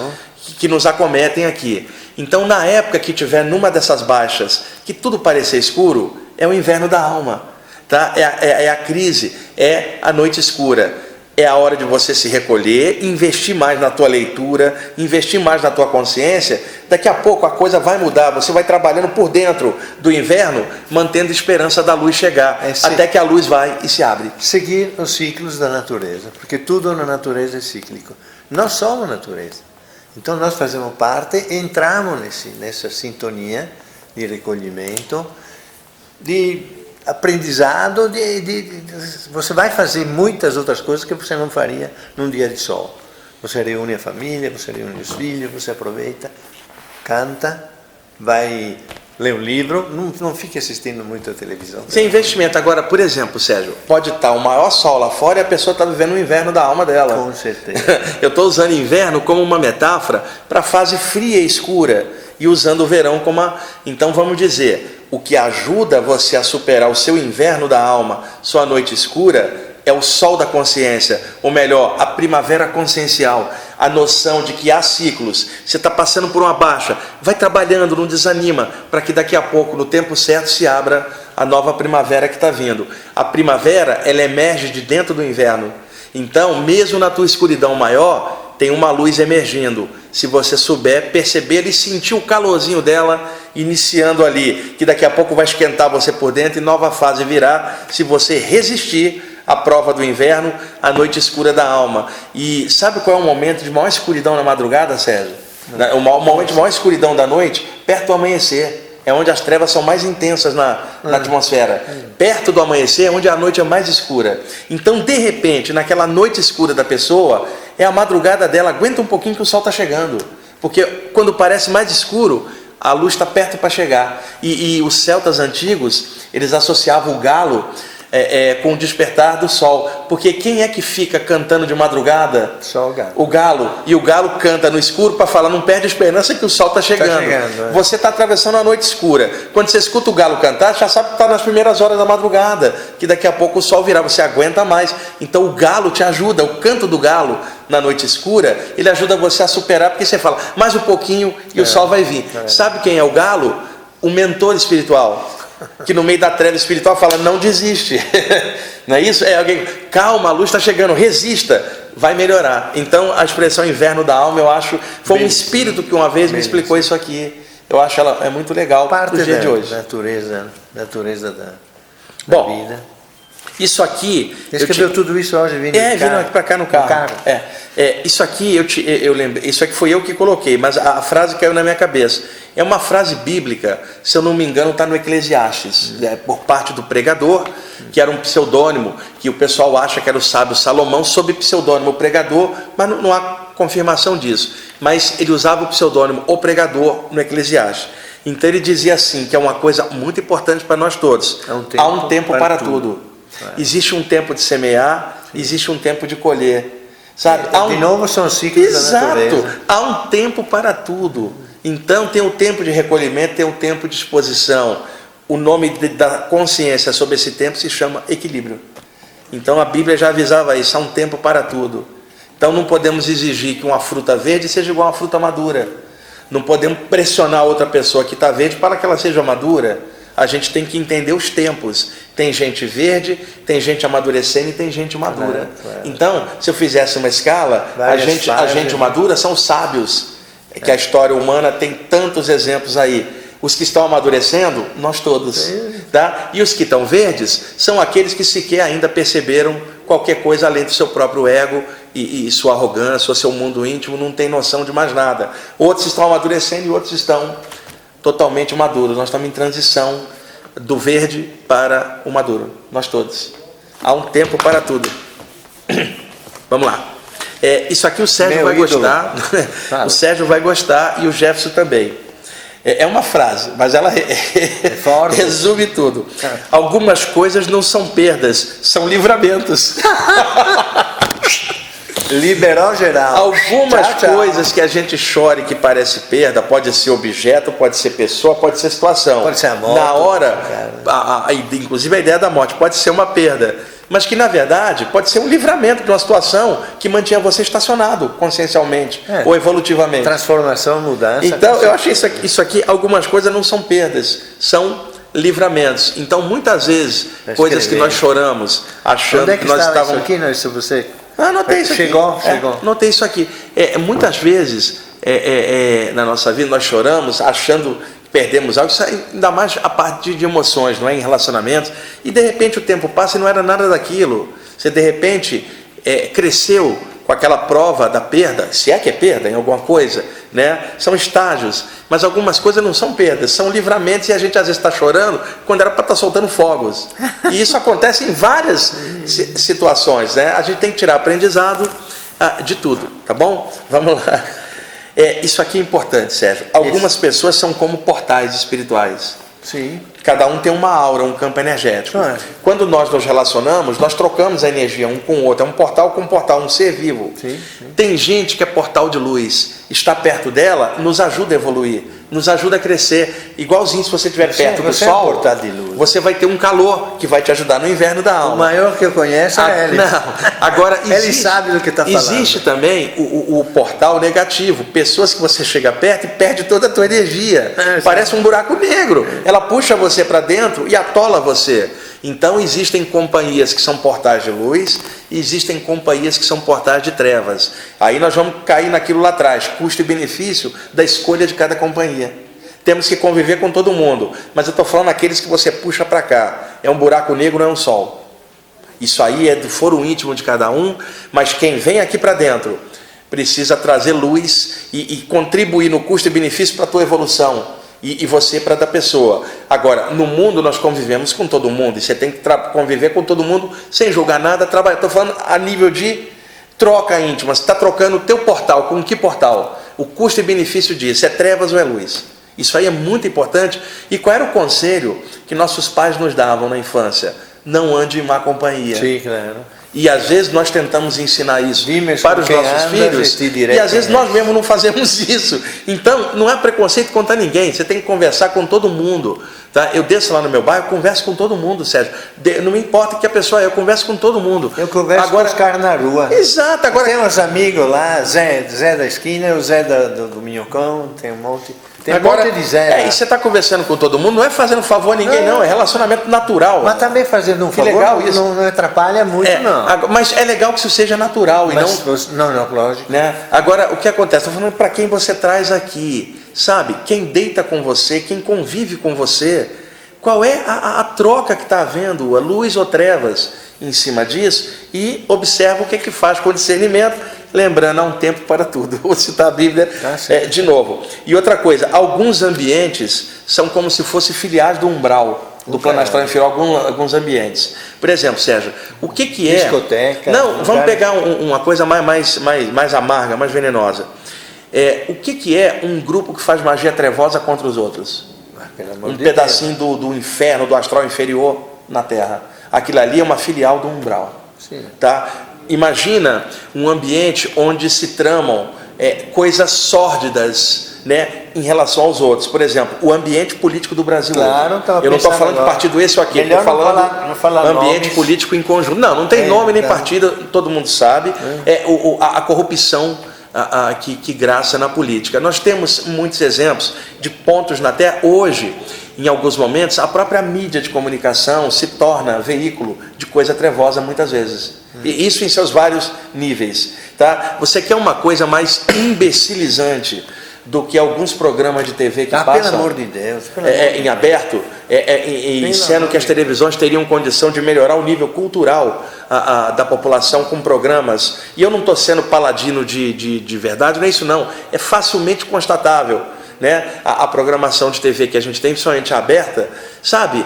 que nos acometem aqui. Então, na época que tiver numa dessas baixas, que tudo parecer escuro, é o inverno da alma. Tá? É a crise, é a noite escura. é a hora de você se recolher, investir mais na tua leitura, investir mais na tua consciência. Daqui a pouco a coisa vai mudar, você vai trabalhando por dentro do inverno, mantendo a esperança da luz chegar, até que a luz vai e se abre. Seguir os ciclos da natureza, porque tudo na natureza é cíclico. Nós somos natureza. Então nós fazemos parte, entramos nessa sintonia de recolhimento, de aprendizado, você vai fazer muitas outras coisas que você não faria num dia de sol. Você reúne a família, você reúne os filhos, você aproveita, canta, vai ler um livro, não fique assistindo muito a televisão. Sem investimento. Agora, por exemplo, Sérgio, pode estar o maior sol lá fora e a pessoa está vivendo o inverno da alma dela. Com certeza. Eu estou usando inverno como uma metáfora para a fase fria e escura, e usando o verão como Então vamos dizer, o que ajuda você a superar o seu inverno da alma, sua noite escura, é o sol da consciência, ou melhor, a primavera consciencial, a noção de que há ciclos. Você está passando por uma baixa, vai trabalhando, não desanima, para que daqui a pouco, no tempo certo, se abra a nova primavera que está vindo. A primavera, ela emerge de dentro do inverno. Então, mesmo na tua escuridão maior, tem uma luz emergindo. Se você souber perceber e sentir o calorzinho dela iniciando ali, que daqui a pouco vai esquentar você por dentro e nova fase virá, se você resistir à prova do inverno, a noite escura da alma. E sabe qual é o momento de maior escuridão na madrugada, Sérgio? O momento de maior escuridão da noite, perto do amanhecer. É onde as trevas são mais intensas na atmosfera. Perto do amanhecer é onde a noite é mais escura. Então, de repente, naquela noite escura da pessoa, é a madrugada dela, aguenta um pouquinho que o sol está chegando. Porque quando parece mais escuro, a luz está perto para chegar. E os celtas antigos, eles associavam o galo com o despertar do sol. Porque quem é que fica cantando de madrugada? Só o galo. O galo. E o galo canta no escuro para falar, não perde a esperança que o sol está chegando. Você está atravessando a noite escura. Quando você escuta o galo cantar, já sabe que está nas primeiras horas da madrugada, que daqui a pouco o sol virá, você aguenta mais. Então o galo te ajuda, o canto do galo na noite escura, ele ajuda você a superar, porque você fala, mais um pouquinho e o sol vai vir. Sabe quem é o galo? O mentor espiritual. Que no meio da treva espiritual fala, não desiste. Não é isso? É alguém, calma, a luz está chegando, resista, vai melhorar. Então a expressão inverno da alma, eu acho, foi um espírito que uma vez me explicou isso aqui. Eu acho ela é muito legal parte do dia de hoje. Natureza da vida. Isso aqui... Escreveu tudo isso hoje, vindo aqui para cá no carro. Isso aqui, eu lembrei, isso aqui foi eu que coloquei, mas a frase caiu na minha cabeça. É uma frase bíblica, se eu não me engano, está no Eclesiastes, por parte do pregador, que era um pseudônimo, que o pessoal acha que era o sábio Salomão, sob pseudônimo pregador, mas não há confirmação disso. Mas ele usava o pseudônimo o pregador no Eclesiastes. Então ele dizia assim, que é uma coisa muito importante para nós todos. Há um tempo para tudo. Existe um tempo de semear, existe um tempo de colher. Sabe? De novo são ciclos da natureza. Exato, há um tempo para tudo. Então tem o tempo de recolhimento, tem o tempo de exposição. O nome da consciência sobre esse tempo se chama equilíbrio. Então a Bíblia já avisava isso, há um tempo para tudo. Então não podemos exigir que uma fruta verde seja igual a uma fruta madura. Não podemos pressionar outra pessoa que está verde para que ela seja madura. A gente tem que entender os tempos. Tem gente verde, tem gente amadurecendo e tem gente madura. Então, se eu fizesse uma escala, a gente madura são os sábios, que a história humana tem tantos exemplos aí. Os que estão amadurecendo, nós todos. Tá? E os que estão verdes são aqueles que sequer ainda perceberam qualquer coisa além do seu próprio ego e sua arrogância, ou seu mundo íntimo, não tem noção de mais nada. Outros estão amadurecendo e outros estão totalmente maduros. Nós estamos em transição do verde para o maduro, nós todos. Há um tempo para tudo. Vamos lá. Isso aqui o Sérgio vai gostar. O Sérgio vai gostar e o Jefferson também. É uma frase, mas ela resume tudo. Algumas coisas não são perdas, são livramentos. Liberou geral. Algumas coisas que a gente chora e que parece perda, pode ser objeto, pode ser pessoa, pode ser situação. Pode ser a morte. Na hora, inclusive a ideia da morte pode ser uma perda, mas que na verdade pode ser um livramento de uma situação que mantinha você estacionado consciencialmente ou evolutivamente. Transformação, mudança. Então eu achei isso aqui, algumas coisas não são perdas, são livramentos. Então muitas vezes, coisas que nós choramos, achando que nós estávamos... Isso aqui, se você Anotei isso aqui. Chegou. Anotei isso aqui. Muitas vezes, na nossa vida, nós choramos achando que perdemos algo, isso ainda mais a partir de emoções, não é? Em relacionamentos, e de repente o tempo passa e não era nada daquilo. Você de repente cresceu com aquela prova da perda, se é que é perda em alguma coisa, né? São estágios, mas algumas coisas não são perdas, são livramentos, e a gente às vezes está chorando quando era para estar soltando fogos. E isso acontece em várias situações, né? A gente tem que tirar aprendizado de tudo, tá bom? Vamos lá. Isso aqui é importante, Sérgio. Algumas pessoas são como portais espirituais. Sim. Cada um tem uma aura, um campo energético. Quando nós nos relacionamos, nós trocamos a energia um com o outro. É um portal com um portal, um ser vivo. Sim. Tem gente que é portal de luz. Estar perto dela nos ajuda a evoluir, nos ajuda a crescer. Igualzinho, se você estiver perto do sol, portal de luz. você vai ter um calor que vai te ajudar no inverno da alma. O maior que eu conheço é ele. Não. Agora, ele sabe do que está falando. Existe também o portal negativo. Pessoas que você chega perto e perde toda a tua energia. Parece um buraco negro. Ela puxa você para dentro e atola você. Então existem companhias que são portais de luz e existem companhias que são portais de trevas. Aí nós vamos cair naquilo lá atrás, custo e benefício da escolha de cada companhia. Temos que conviver com todo mundo, mas eu estou falando aqueles que você puxa para cá. É um buraco negro, não é um sol. Isso aí é do foro íntimo de cada um, mas quem vem aqui para dentro precisa trazer luz e contribuir no custo e benefício para a tua evolução. E você para da pessoa. Agora, no mundo nós convivemos com todo mundo, e você tem que conviver com todo mundo sem julgar nada, trabalhar. Estou falando a nível de troca íntima. Você está trocando o teu portal com que portal? O custo e benefício disso, é trevas ou é luz? Isso aí é muito importante. E qual era o conselho que nossos pais nos davam na infância? Não ande em má companhia. Sim, claro. E às vezes nós tentamos ensinar isso para os nossos filhos, e às vezes nós mesmos não fazemos isso. Então, não é preconceito contra ninguém, você tem que conversar com todo mundo. Tá? Eu desço lá no meu bairro, converso com todo mundo, Sérgio. Não me importa que a pessoa é, eu converso com todo mundo. Eu converso com os caras na rua. Exato. Agora, tem uns amigos lá, Zé da esquina, o Zé do Minhocão, tem um monte... Tem agora, um monte de Zé. E você está conversando com todo mundo, não é fazendo favor a ninguém, não, é relacionamento natural. Mas também fazendo um favor legal isso. Não atrapalha muito, não. Mas é legal que isso seja natural. Não, lógico. Né? Agora, o que acontece? Estou falando para quem você traz aqui, sabe? Quem deita com você, quem convive com você, qual é a troca que está havendo, a luz ou trevas em cima disso, e observa o que é que faz com o discernimento. Lembrando, há um tempo para tudo. Vou citar a Bíblia de novo. E outra coisa, alguns ambientes são como se fossem filiais do umbral, do plano astral inferior, alguns ambientes. Por exemplo, Sérgio, o que é... Discoteca. Não, vamos pegar uma coisa mais amarga, mais venenosa. O que é um grupo que faz magia trevosa contra os outros? Um pedacinho do inferno, do astral inferior na Terra. Aquilo ali é uma filial do umbral. Sim. Tá? Imagina um ambiente onde se tramam coisas sórdidas, né, em relação aos outros. Por exemplo, o ambiente político do Brasil. Claro, eu não estou falando de partido esse ou aquele, estou falando não falar ambiente nomes. Político em conjunto. Não tem nome nem partido, todo mundo sabe. A corrupção que graça na política. Nós temos muitos exemplos de pontos na Terra. Hoje, em alguns momentos, a própria mídia de comunicação se torna veículo de coisa trevosa muitas vezes. E isso em seus vários níveis. Tá? Você quer uma coisa mais imbecilizante do que alguns programas de TV que passam pelo amor de Deus, em aberto, sendo que as televisões teriam condição de melhorar o nível cultural da população com programas. E eu não estou sendo paladino de verdade, não é isso não. É facilmente constatável. Né? A programação de TV que a gente tem, principalmente aberta, sabe?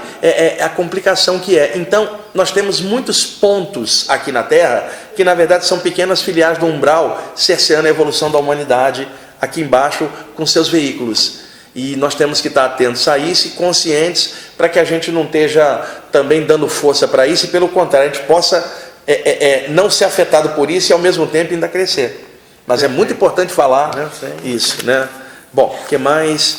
A complicação que é. Então, nós temos muitos pontos aqui na Terra que, na verdade, são pequenas filiais do umbral, cerceando a evolução da humanidade aqui embaixo com seus veículos. E nós temos que estar atentos a isso e conscientes para que a gente não esteja também dando força para isso e, pelo contrário, a gente possa não ser afetado por isso e, ao mesmo tempo, ainda crescer. Mas é muito importante falar isso, né? Bom, o que mais?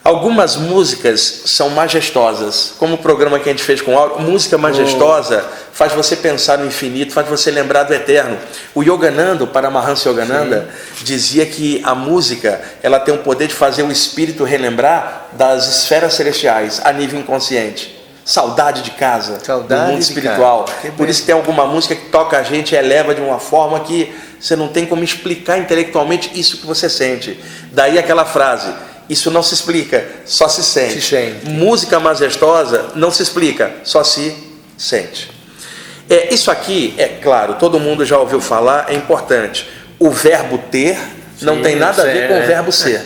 Algumas músicas são majestosas, como o programa que a gente fez com o Auro. Música majestosa faz você pensar no infinito, faz você lembrar do eterno. O Yogananda, Paramahansa Yogananda, dizia que a música ela tem o poder de fazer o espírito relembrar das esferas celestiais a nível inconsciente. Saudade de casa, do mundo espiritual. Por isso que tem alguma música que toca a gente e eleva de uma forma que você não tem como explicar intelectualmente isso que você sente. Daí aquela frase: isso não se explica, só se sente. Se sente. Música majestosa não se explica, só se sente. Isso aqui, é claro, todo mundo já ouviu falar, é importante. O verbo ter não tem nada a ver com o verbo ser.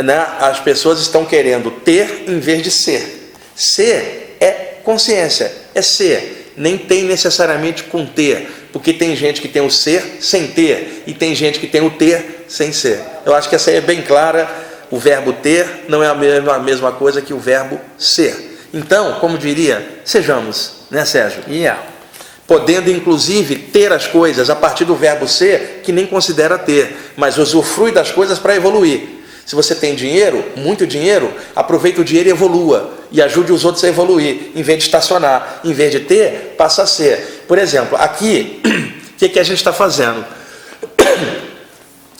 Né? As pessoas estão querendo ter em vez de ser. Ser é consciência, é ser. Nem tem necessariamente com ter, porque tem gente que tem o ser sem ter, e tem gente que tem o ter sem ser. Eu acho que essa aí é bem clara. O verbo ter não é a mesma coisa que o verbo ser. Então, como diria, sejamos, né, Sérgio? Podendo inclusive ter as coisas a partir do verbo ser, que nem considera ter, mas usufrui das coisas para evoluir. Se você tem dinheiro, muito dinheiro, aproveita o dinheiro e evolua, e ajude os outros a evoluir, em vez de estacionar. Em vez de ter, passa a ser. Por exemplo, aqui, o que a gente está fazendo?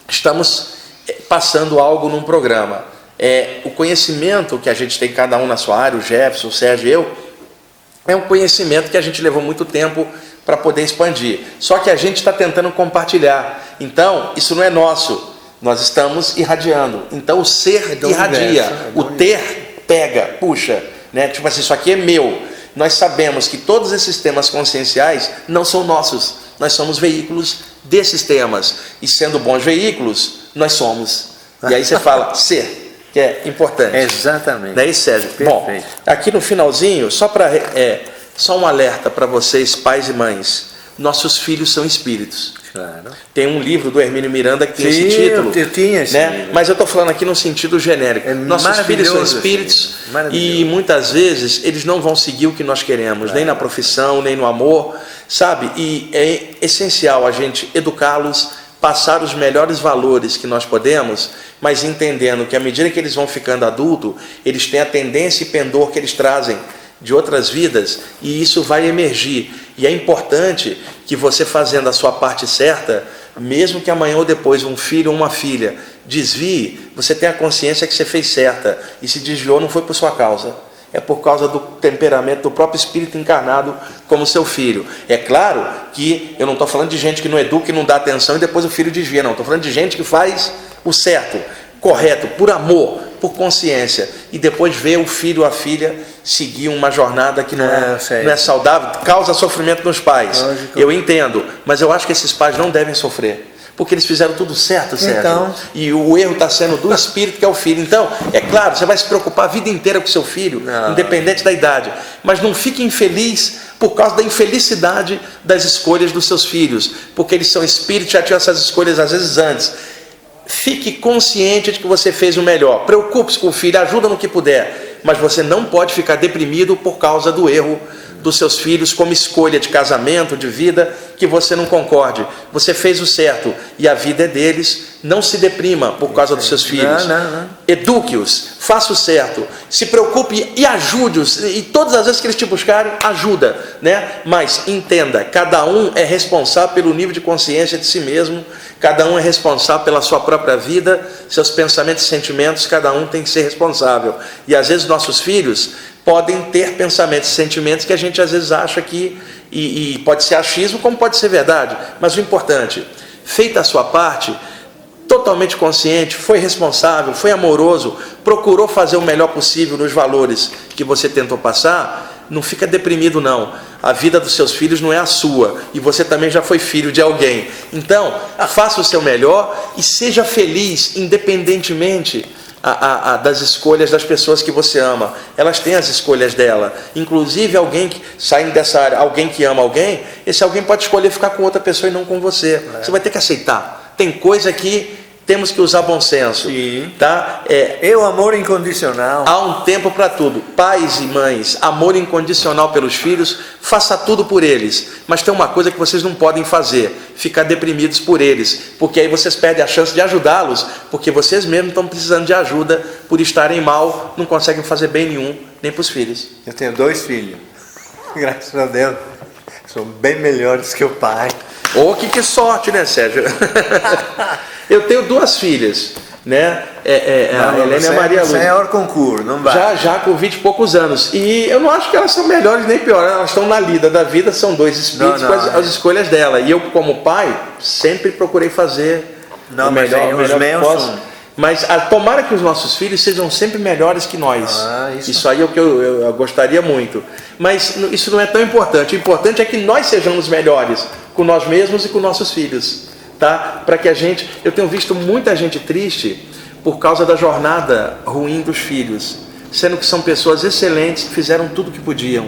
Estamos passando algo num programa. O conhecimento que a gente tem, cada um na sua área, o Jefferson, o Sérgio e eu, é um conhecimento que a gente levou muito tempo para poder expandir. Só que a gente está tentando compartilhar. Então, isso não é nosso. Nós estamos irradiando. Então, o ser irradia. O ter pega, puxa. Né? Tipo assim, isso aqui é meu. Nós sabemos que todos esses temas conscienciais não são nossos. Nós somos veículos desses temas. E sendo bons veículos, nós somos. E aí você fala ser, que é importante. Exatamente. Daí, Sérgio. Perfeito. Bom, aqui no finalzinho, só um alerta para vocês, pais e mães. Nossos filhos são espíritos. Claro. Tem um livro do Hermínio Miranda que tem esse título. Eu tinha esse livro. Mas eu estou falando aqui no sentido genérico. Nossos filhos são espíritos e muitas vezes eles não vão seguir o que nós queremos, nem na profissão, nem no amor, sabe? E é essencial a gente educá-los, passar os melhores valores que nós podemos, mas entendendo que à medida que eles vão ficando adultos, eles têm a tendência e pendor que eles trazem de outras vidas, e isso vai emergir. E é importante que você, fazendo a sua parte certa, mesmo que amanhã ou depois um filho ou uma filha desvie, você tenha a consciência que você fez certa, e se desviou não foi por sua causa, é por causa do temperamento do próprio espírito encarnado como seu filho. É claro que eu não estou falando de gente que não educa e não dá atenção e depois o filho desvia, não. Estou falando de gente que faz o certo, correto, por amor, por consciência, e depois vê o filho ou a filha seguir uma jornada que não é saudável, causa sofrimento nos pais. Lógico. Eu entendo, mas eu acho que esses pais não devem sofrer, porque eles fizeram tudo certo, Sérgio. Então, e o erro está sendo do espírito que é o filho. Então, é claro, você vai se preocupar a vida inteira com seu filho, independente da idade, mas não fique infeliz por causa da infelicidade das escolhas dos seus filhos, porque eles são espíritos, já tinham essas escolhas às vezes antes. Fique consciente de que você fez o melhor. Preocupe-se com o filho, ajuda no que puder, mas você não pode ficar deprimido por causa do erro dos seus filhos, como escolha de casamento, de vida, que você não concorde. Você fez o certo e a vida é deles. Não se deprima por causa dos seus filhos. Não. Eduque-os, faça o certo, se preocupe e ajude-os. E todas as vezes que eles te buscarem, ajuda, né? Mas entenda, cada um é responsável pelo nível de consciência de si mesmo, cada um é responsável pela sua própria vida, seus pensamentos e sentimentos, cada um tem que ser responsável. E às vezes nossos filhos podem ter pensamentos e sentimentos que a gente às vezes acha que, e pode ser achismo como pode ser verdade, mas o importante, feita a sua parte, totalmente consciente, foi responsável, foi amoroso, procurou fazer o melhor possível nos valores que você tentou passar, não fica deprimido não. A vida dos seus filhos não é a sua, e você também já foi filho de alguém. Então, faça o seu melhor e seja feliz, independentemente das escolhas das pessoas que você ama. Elas têm as escolhas dela. Inclusive, alguém que saindo dessa área, alguém que ama alguém, esse alguém pode escolher ficar com outra pessoa e não com você. Você vai ter que aceitar. Tem coisa que temos que usar bom senso. Sim. Tá? É o amor incondicional. Há um tempo para tudo. Pais e mães, amor incondicional pelos filhos, faça tudo por eles. Mas tem uma coisa que vocês não podem fazer: ficar deprimidos por eles, porque aí vocês perdem a chance de ajudá-los, porque vocês mesmos estão precisando de ajuda por estarem mal, não conseguem fazer bem nenhum, nem para os filhos. Eu tenho 2 filhos, graças a Deus, são bem melhores que o pai. Oh, que sorte, né, Sérgio? Eu tenho 2 filhas. né? Não, A Helena e a Maria Lúcia. Você é hors concurso, não vai. Já com 20 e poucos anos. E eu não acho que elas são melhores nem piores. Elas estão na lida da vida, são dois espíritos com as escolhas dela. E eu, como pai, sempre procurei fazer o melhor que posso. Mas tomara que os nossos filhos sejam sempre melhores que nós. Isso aí é o que eu gostaria muito. Mas isso não é tão importante. O importante é que nós sejamos melhores com nós mesmos e com nossos filhos. Tá? Para que eu tenho visto muita gente triste por causa da jornada ruim dos filhos, sendo que são pessoas excelentes que fizeram tudo o que podiam.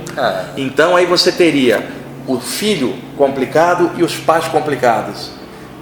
Então aí você teria o filho complicado e os pais complicados.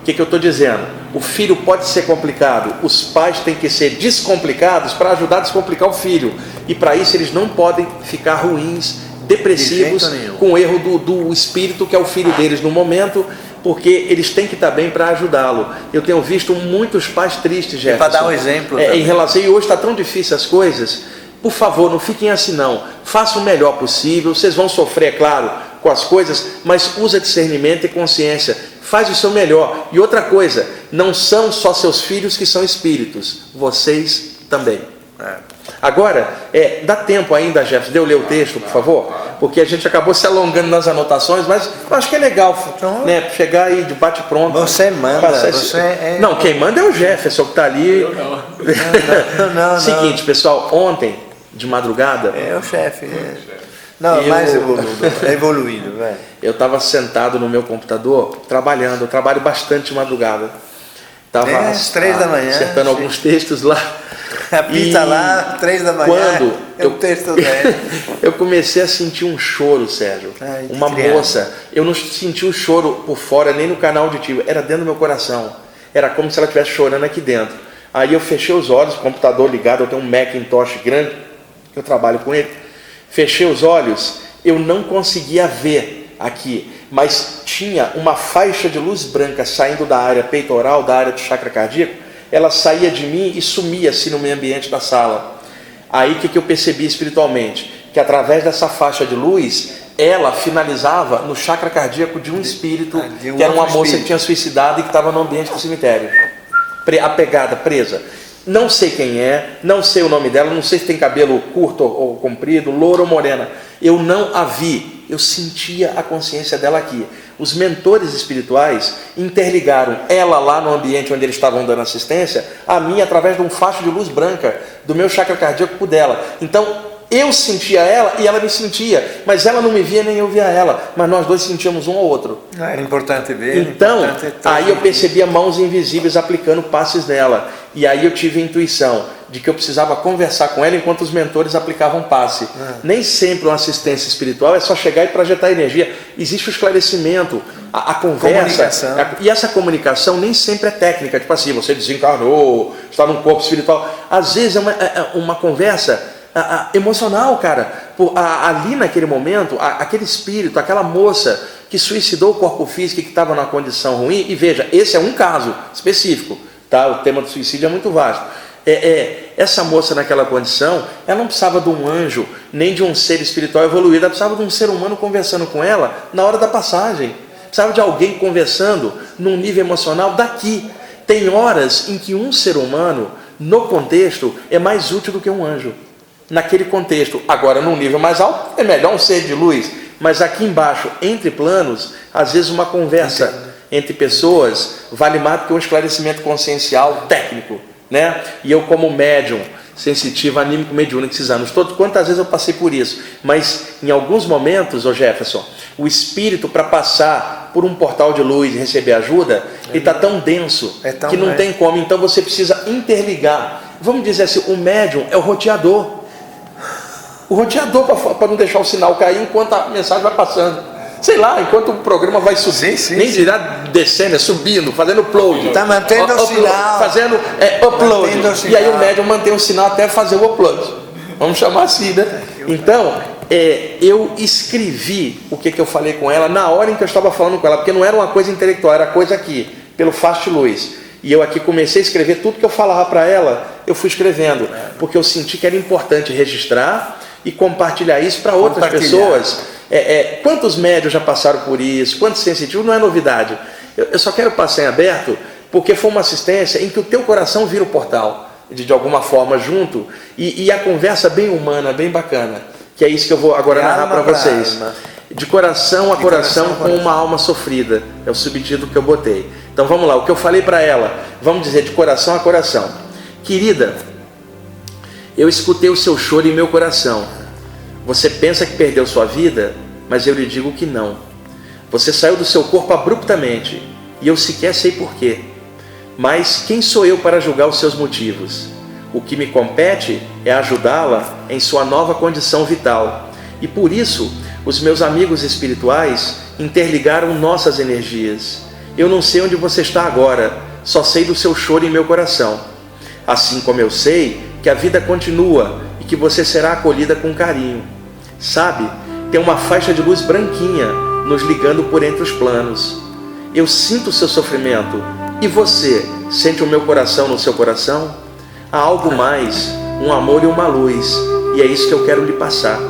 O que eu estou dizendo? O filho pode ser complicado, os pais têm que ser descomplicados para ajudar a descomplicar o filho. E para isso eles não podem ficar ruins, depressivos, com o erro do espírito que é o filho deles no momento, porque eles têm que estar bem para ajudá-lo. Eu tenho visto muitos pais tristes, Jefferson. Para dar um exemplo. Em relação, e hoje está tão difícil as coisas. Por favor, não fiquem assim não. Façam o melhor possível. Vocês vão sofrer, é claro, com as coisas, mas usa discernimento e consciência. Faz o seu melhor. E outra coisa, não são só seus filhos que são espíritos. Vocês também. Agora, dá tempo ainda, Jefferson, de eu ler o texto, por favor? Porque a gente acabou se alongando nas anotações, mas eu acho que é legal, né? Chegar aí de bate-pronto. Você manda. Não, quem manda é o Jefferson que está ali. Não. Seguinte, pessoal, ontem, de madrugada... É o chefe. Mais evoluído, velho. Eu estava sentado no meu computador, trabalhando. Eu trabalho bastante de madrugada. Estava às 3 da manhã. Acertando alguns textos lá. Apita lá, 3 da manhã. Quando o texto dele. Eu comecei a sentir um choro, Sérgio. Uma moça. Eu não senti o choro por fora, nem no canal auditivo. Era dentro do meu coração. Era como se ela estivesse chorando aqui dentro. Aí eu fechei os olhos, o computador ligado. Eu tenho um Macintosh grande, eu trabalho com ele. Fechei os olhos, eu não conseguia ver aqui, mas tinha uma faixa de luz branca saindo da área peitoral, da área do chakra cardíaco. Ela saía de mim e sumia assim no meio ambiente da sala. Aí o que eu percebi espiritualmente? Que através dessa faixa de luz, ela finalizava no chakra cardíaco de um espírito, que era uma moça que tinha suicidado e que estava no ambiente do cemitério, apegada, presa. Não sei quem é, não sei o nome dela, não sei se tem cabelo curto ou comprido, loura ou morena. Eu não a vi, eu sentia a consciência dela aqui. Os mentores espirituais interligaram ela lá no ambiente onde eles estavam dando assistência, a mim através de um facho de luz branca, do meu chakra cardíaco por dela. Então, eu sentia ela e ela me sentia, mas ela não me via nem eu via ela, mas nós dois sentíamos um ao outro. Era importante ver. Então, aí eu percebia mãos invisíveis aplicando passes nela, e aí eu tive a intuição de que eu precisava conversar com ela enquanto os mentores aplicavam passe. Nem sempre uma assistência espiritual é só chegar e projetar energia. Existe o esclarecimento, a conversa, e essa comunicação nem sempre é técnica, tipo assim, você desencarnou, está num corpo espiritual. Às vezes é uma conversa emocional, cara. Ali naquele momento, aquele espírito, aquela moça que suicidou o corpo físico e que estava numa condição ruim, e veja, esse é um caso específico, tá? O tema do suicídio é muito vasto. Essa moça naquela condição, ela não precisava de um anjo, nem de um ser espiritual evoluído, ela precisava de um ser humano conversando com ela na hora da passagem, precisava de alguém conversando num nível emocional daqui. Tem horas em que um ser humano, no contexto, é mais útil do que um anjo. Naquele contexto, agora num nível mais alto, é melhor um ser de luz, mas aqui embaixo, entre planos, às vezes uma conversa entre pessoas vale mais do que um esclarecimento consciencial técnico, né? E eu, como médium sensitivo, anímico, mediúnico, esses anos todos, quantas vezes eu passei por isso, mas em alguns momentos, Jefferson, o espírito, para passar por um portal de luz e receber ajuda, ele está tão denso que não tem como, então você precisa interligar. Vamos dizer assim, o médium é o roteador. O roteador para não deixar o sinal cair enquanto a mensagem vai passando. Sei lá, enquanto o programa vai subir, nem dirá descendo, subindo, fazendo upload. Está mantendo o sinal. Fazendo upload. E aí o médium mantém o sinal até fazer o upload. Vamos chamar assim, né? Então, eu escrevi o que eu falei com ela na hora em que eu estava falando com ela, porque não era uma coisa intelectual, era coisa aqui, pelo fast luz. E eu aqui comecei a escrever tudo que eu falava para ela, eu fui escrevendo, porque eu senti que era importante registrar e compartilhar isso para outras pessoas. Quantos médios já passaram por isso, quantos sensitivos, não é novidade. Eu só quero passar em aberto, porque foi uma assistência em que o teu coração vira o portal, de alguma forma junto, e a conversa bem humana, bem bacana, que é isso que eu vou agora narrar para vocês. De coração a coração com uma alma sofrida, é o subtítulo que eu botei. Então vamos lá, o que eu falei para ela, vamos dizer de coração a coração. Querida, eu escutei o seu choro em meu coração. Você pensa que perdeu sua vida, mas eu lhe digo que não. Você saiu do seu corpo abruptamente, e eu sequer sei porquê. Mas quem sou eu para julgar os seus motivos? O que me compete é ajudá-la em sua nova condição vital. E por isso, os meus amigos espirituais interligaram nossas energias. Eu não sei onde você está agora, só sei do seu choro em meu coração. Assim como eu sei que a vida continua e que você será acolhida com carinho. Sabe, tem uma faixa de luz branquinha nos ligando por entre os planos. Eu sinto o seu sofrimento. E você, sente o meu coração no seu coração? Há algo mais, um amor e uma luz, e é isso que eu quero lhe passar.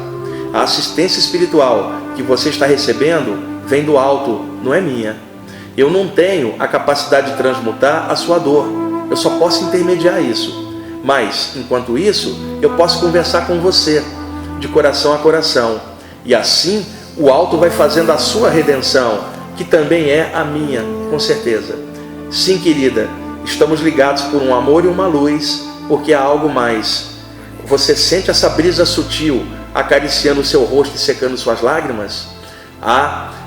A assistência espiritual que você está recebendo vem do alto, não é minha. Eu não tenho a capacidade de transmutar a sua dor, eu só posso intermediar isso. Mas, enquanto isso, eu posso conversar com você, de coração a coração, e assim o alto vai fazendo a sua redenção, que também é a minha, com certeza. Sim, querida, estamos ligados por um amor e uma luz, porque há algo mais. Você sente essa brisa sutil acariciando o seu rosto e secando suas lágrimas?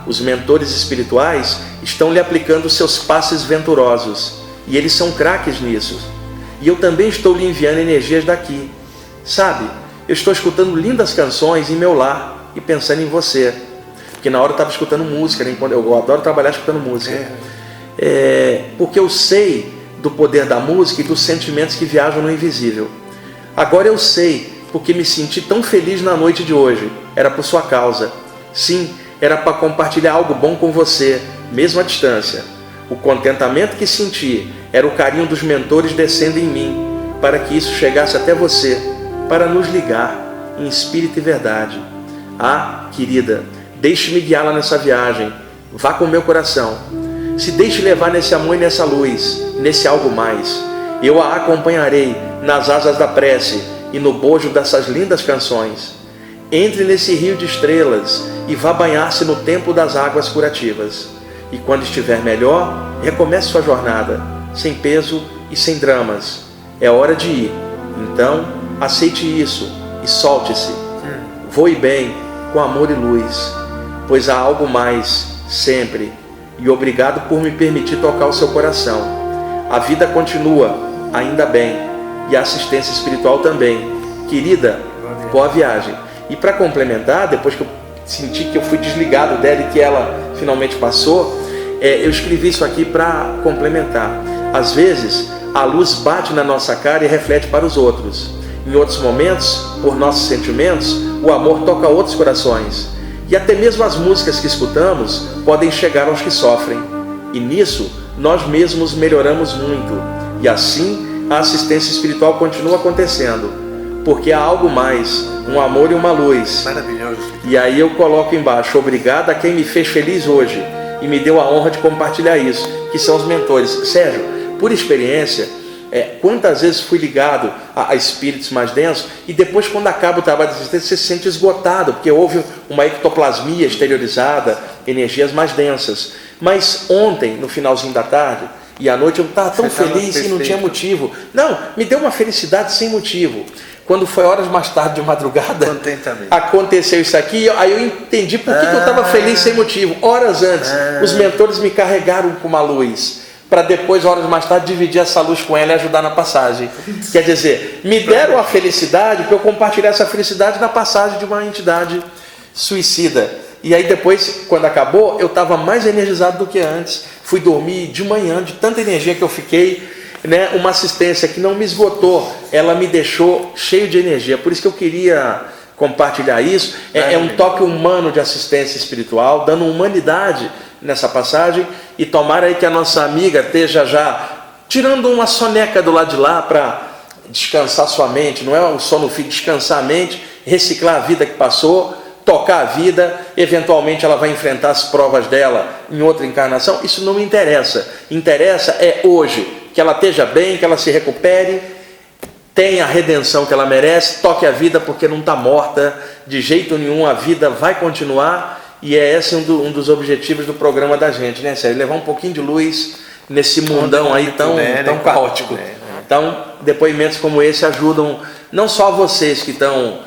Os mentores espirituais estão lhe aplicando seus passes venturosos, e eles são craques nisso. E eu também estou lhe enviando energias daqui. Sabe, eu estou escutando lindas canções em meu lar e pensando em você. Porque na hora eu estava escutando música, né? Eu adoro trabalhar escutando música. Porque eu sei do poder da música e dos sentimentos que viajam no invisível. Agora eu sei porque me senti tão feliz na noite de hoje. Era por sua causa. Sim, era para compartilhar algo bom com você, mesmo à distância. O contentamento que senti era o carinho dos mentores descendo em mim, para que isso chegasse até você, para nos ligar em espírito e verdade. Querida, deixe-me guiá-la nessa viagem. Vá com meu coração. Se deixe levar nesse amor e nessa luz, nesse algo mais. Eu a acompanharei nas asas da prece e no bojo dessas lindas canções. Entre nesse rio de estrelas e vá banhar-se no templo das águas curativas. E quando estiver melhor, recomece sua jornada, sem peso e sem dramas. É hora de ir. Então, aceite isso e solte-se. Voe bem, com amor e luz, pois há algo mais, sempre. E obrigado por me permitir tocar o seu coração. A vida continua, ainda bem, e a assistência espiritual também. Querida, boa viagem. E para complementar, depois que eu senti que eu fui desligado dela e que ela finalmente passou, eu escrevi isso aqui para complementar. Às vezes, a luz bate na nossa cara e reflete para os outros. Em outros momentos, por nossos sentimentos, o amor toca outros corações. E até mesmo as músicas que escutamos podem chegar aos que sofrem. E nisso, nós mesmos melhoramos muito. E assim, a assistência espiritual continua acontecendo. Porque há algo mais, um amor e uma luz. Maravilhoso. E aí eu coloco embaixo, obrigado a quem me fez feliz hoje e me deu a honra de compartilhar isso, que são os mentores. Sérgio, por experiência, quantas vezes fui ligado a espíritos mais densos e depois, quando acaba o trabalho de assistência, você se sente esgotado, porque houve uma ectoplasmia exteriorizada, energias mais densas. Mas ontem, no finalzinho da tarde e à noite, eu estava tão feliz e não tinha motivo. Não, me deu uma felicidade sem motivo. Quando foi horas mais tarde de madrugada, aconteceu isso aqui, aí eu entendi por que eu estava feliz sem motivo. Horas antes, os mentores me carregaram com uma luz, para depois, horas mais tarde, dividir essa luz com ela e ajudar na passagem. Quer dizer, me deram a felicidade para eu compartilhar essa felicidade na passagem de uma entidade suicida. E aí depois, quando acabou, eu estava mais energizado do que antes. Fui dormir de manhã, de tanta energia que eu fiquei, né? Uma assistência que não me esgotou, ela me deixou cheio de energia. Por isso que eu queria compartilhar isso. É um toque humano de assistência espiritual, dando humanidade nessa passagem, e tomara aí que a nossa amiga esteja já tirando uma soneca do lado de lá para descansar sua mente. Não é o sono físico, descansar a mente, reciclar a vida que passou, tocar a vida, eventualmente ela vai enfrentar as provas dela em outra encarnação, isso não me interessa. Interessa é hoje, que ela esteja bem, que ela se recupere, tenha a redenção que ela merece, toque a vida porque não está morta de jeito nenhum, a vida vai continuar, e é esse um dos objetivos do programa da gente, né, Sérgio? Levar um pouquinho de luz nesse mundão aí tão caótico. Então, depoimentos como esse ajudam não só vocês que estão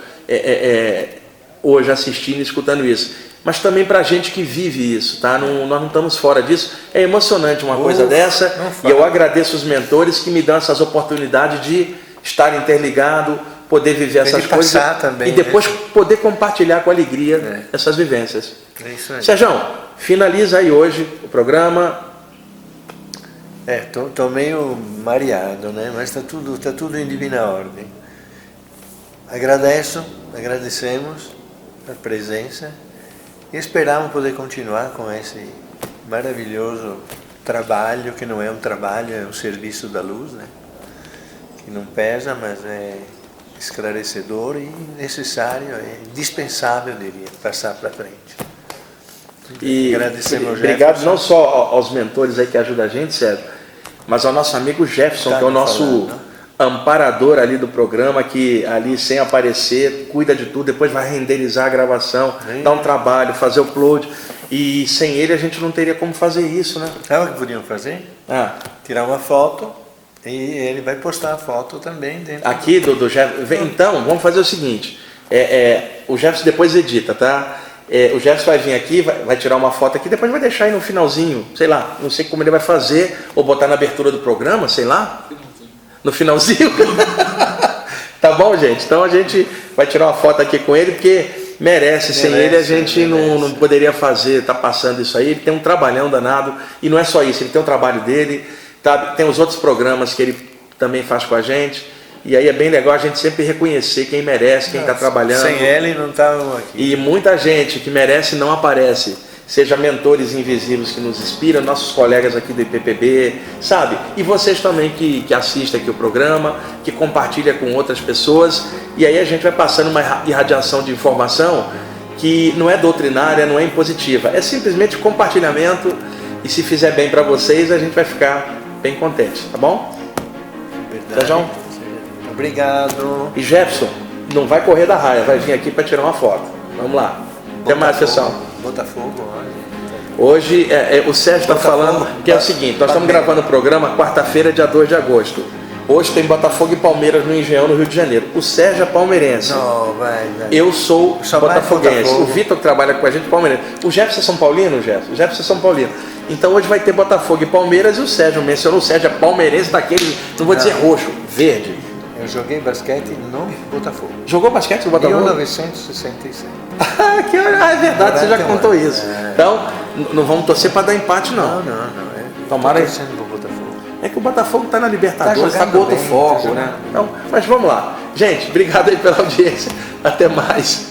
hoje assistindo e escutando isso, mas também para a gente que vive isso, tá? Nós não estamos fora disso. É emocionante uma coisa dessa, e eu agradeço os mentores que me dão essas oportunidades de estar interligado, poder viver essas coisas também, e depois poder compartilhar com alegria essas vivências. É isso aí. Sérgio, finaliza aí hoje o programa. Tô meio mareado, né? Mas tá tudo em divina ordem. Agradecemos a presença e esperamos poder continuar com esse maravilhoso trabalho, que não é um trabalho, é um serviço da luz, né? Que não pesa, mas é esclarecedor e necessário, é indispensável, eu diria, passar para frente. E obrigado não só aos mentores aí que ajudam a gente, Sérgio, mas ao nosso amigo Jefferson, que é o nosso amparador ali do programa, que ali sem aparecer, cuida de tudo, depois vai renderizar a gravação, dá um trabalho, fazer o upload, e sem ele a gente não teria como fazer isso, né? Sabe o que podiam fazer? Tirar uma foto e ele vai postar a foto também dentro aqui do Jefferson. Então, vamos fazer o seguinte, o Jefferson depois edita, tá? O Jefferson vai vir aqui, vai tirar uma foto aqui, depois vai deixar aí no finalzinho, sei lá, não sei como ele vai fazer, ou botar na abertura do programa, sei lá, no finalzinho. Tá bom, gente? Então a gente vai tirar uma foto aqui com ele, porque merece, sem ele a gente não poderia fazer, tá passando isso aí. Ele tem um trabalhão danado, e não é só isso, ele tem um trabalho dele, tá? Tem os outros programas que ele também faz com a gente. E aí é bem legal a gente sempre reconhecer quem merece, quem está trabalhando. Sem ele não estavam aqui. E muita gente que merece não aparece. Seja mentores invisíveis que nos inspiram, nossos colegas aqui do IPPB, sabe? E vocês também que assistem aqui o programa, que compartilham com outras pessoas. E aí a gente vai passando uma irradiação de informação que não é doutrinária, não é impositiva. É simplesmente compartilhamento. E se fizer bem para vocês, a gente vai ficar bem contente, tá bom? Verdade. Sérgio? Obrigado. E Jefferson, não vai correr da raia, vai vir aqui para tirar uma foto. Vamos lá. Até mais, pessoal. Botafogo, hoje o Sérgio está falando que é o seguinte, nós estamos gravando o programa quarta-feira, dia 2 de agosto. Hoje tem Botafogo e Palmeiras no Engenhão, no Rio de Janeiro. O Sérgio é palmeirense. Não, eu sou botafoguense. O Vitor que trabalha com a gente é palmeirense. O Jefferson é São Paulino, O Jefferson é São Paulino. Então hoje vai ter Botafogo e Palmeiras, e o Sérgio mencionou, o Sérgio é palmeirense daquele, não vou dizer roxo, verde. Eu joguei basquete no Botafogo. Jogou basquete no Botafogo? Em 1966. É verdade, você já contou isso. Então, não vamos torcer para dar empate, não. Não. Tomara. É que o Botafogo está na Libertadores, está com outro foco, né? Então, mas vamos lá. Gente, obrigado aí pela audiência. Até mais.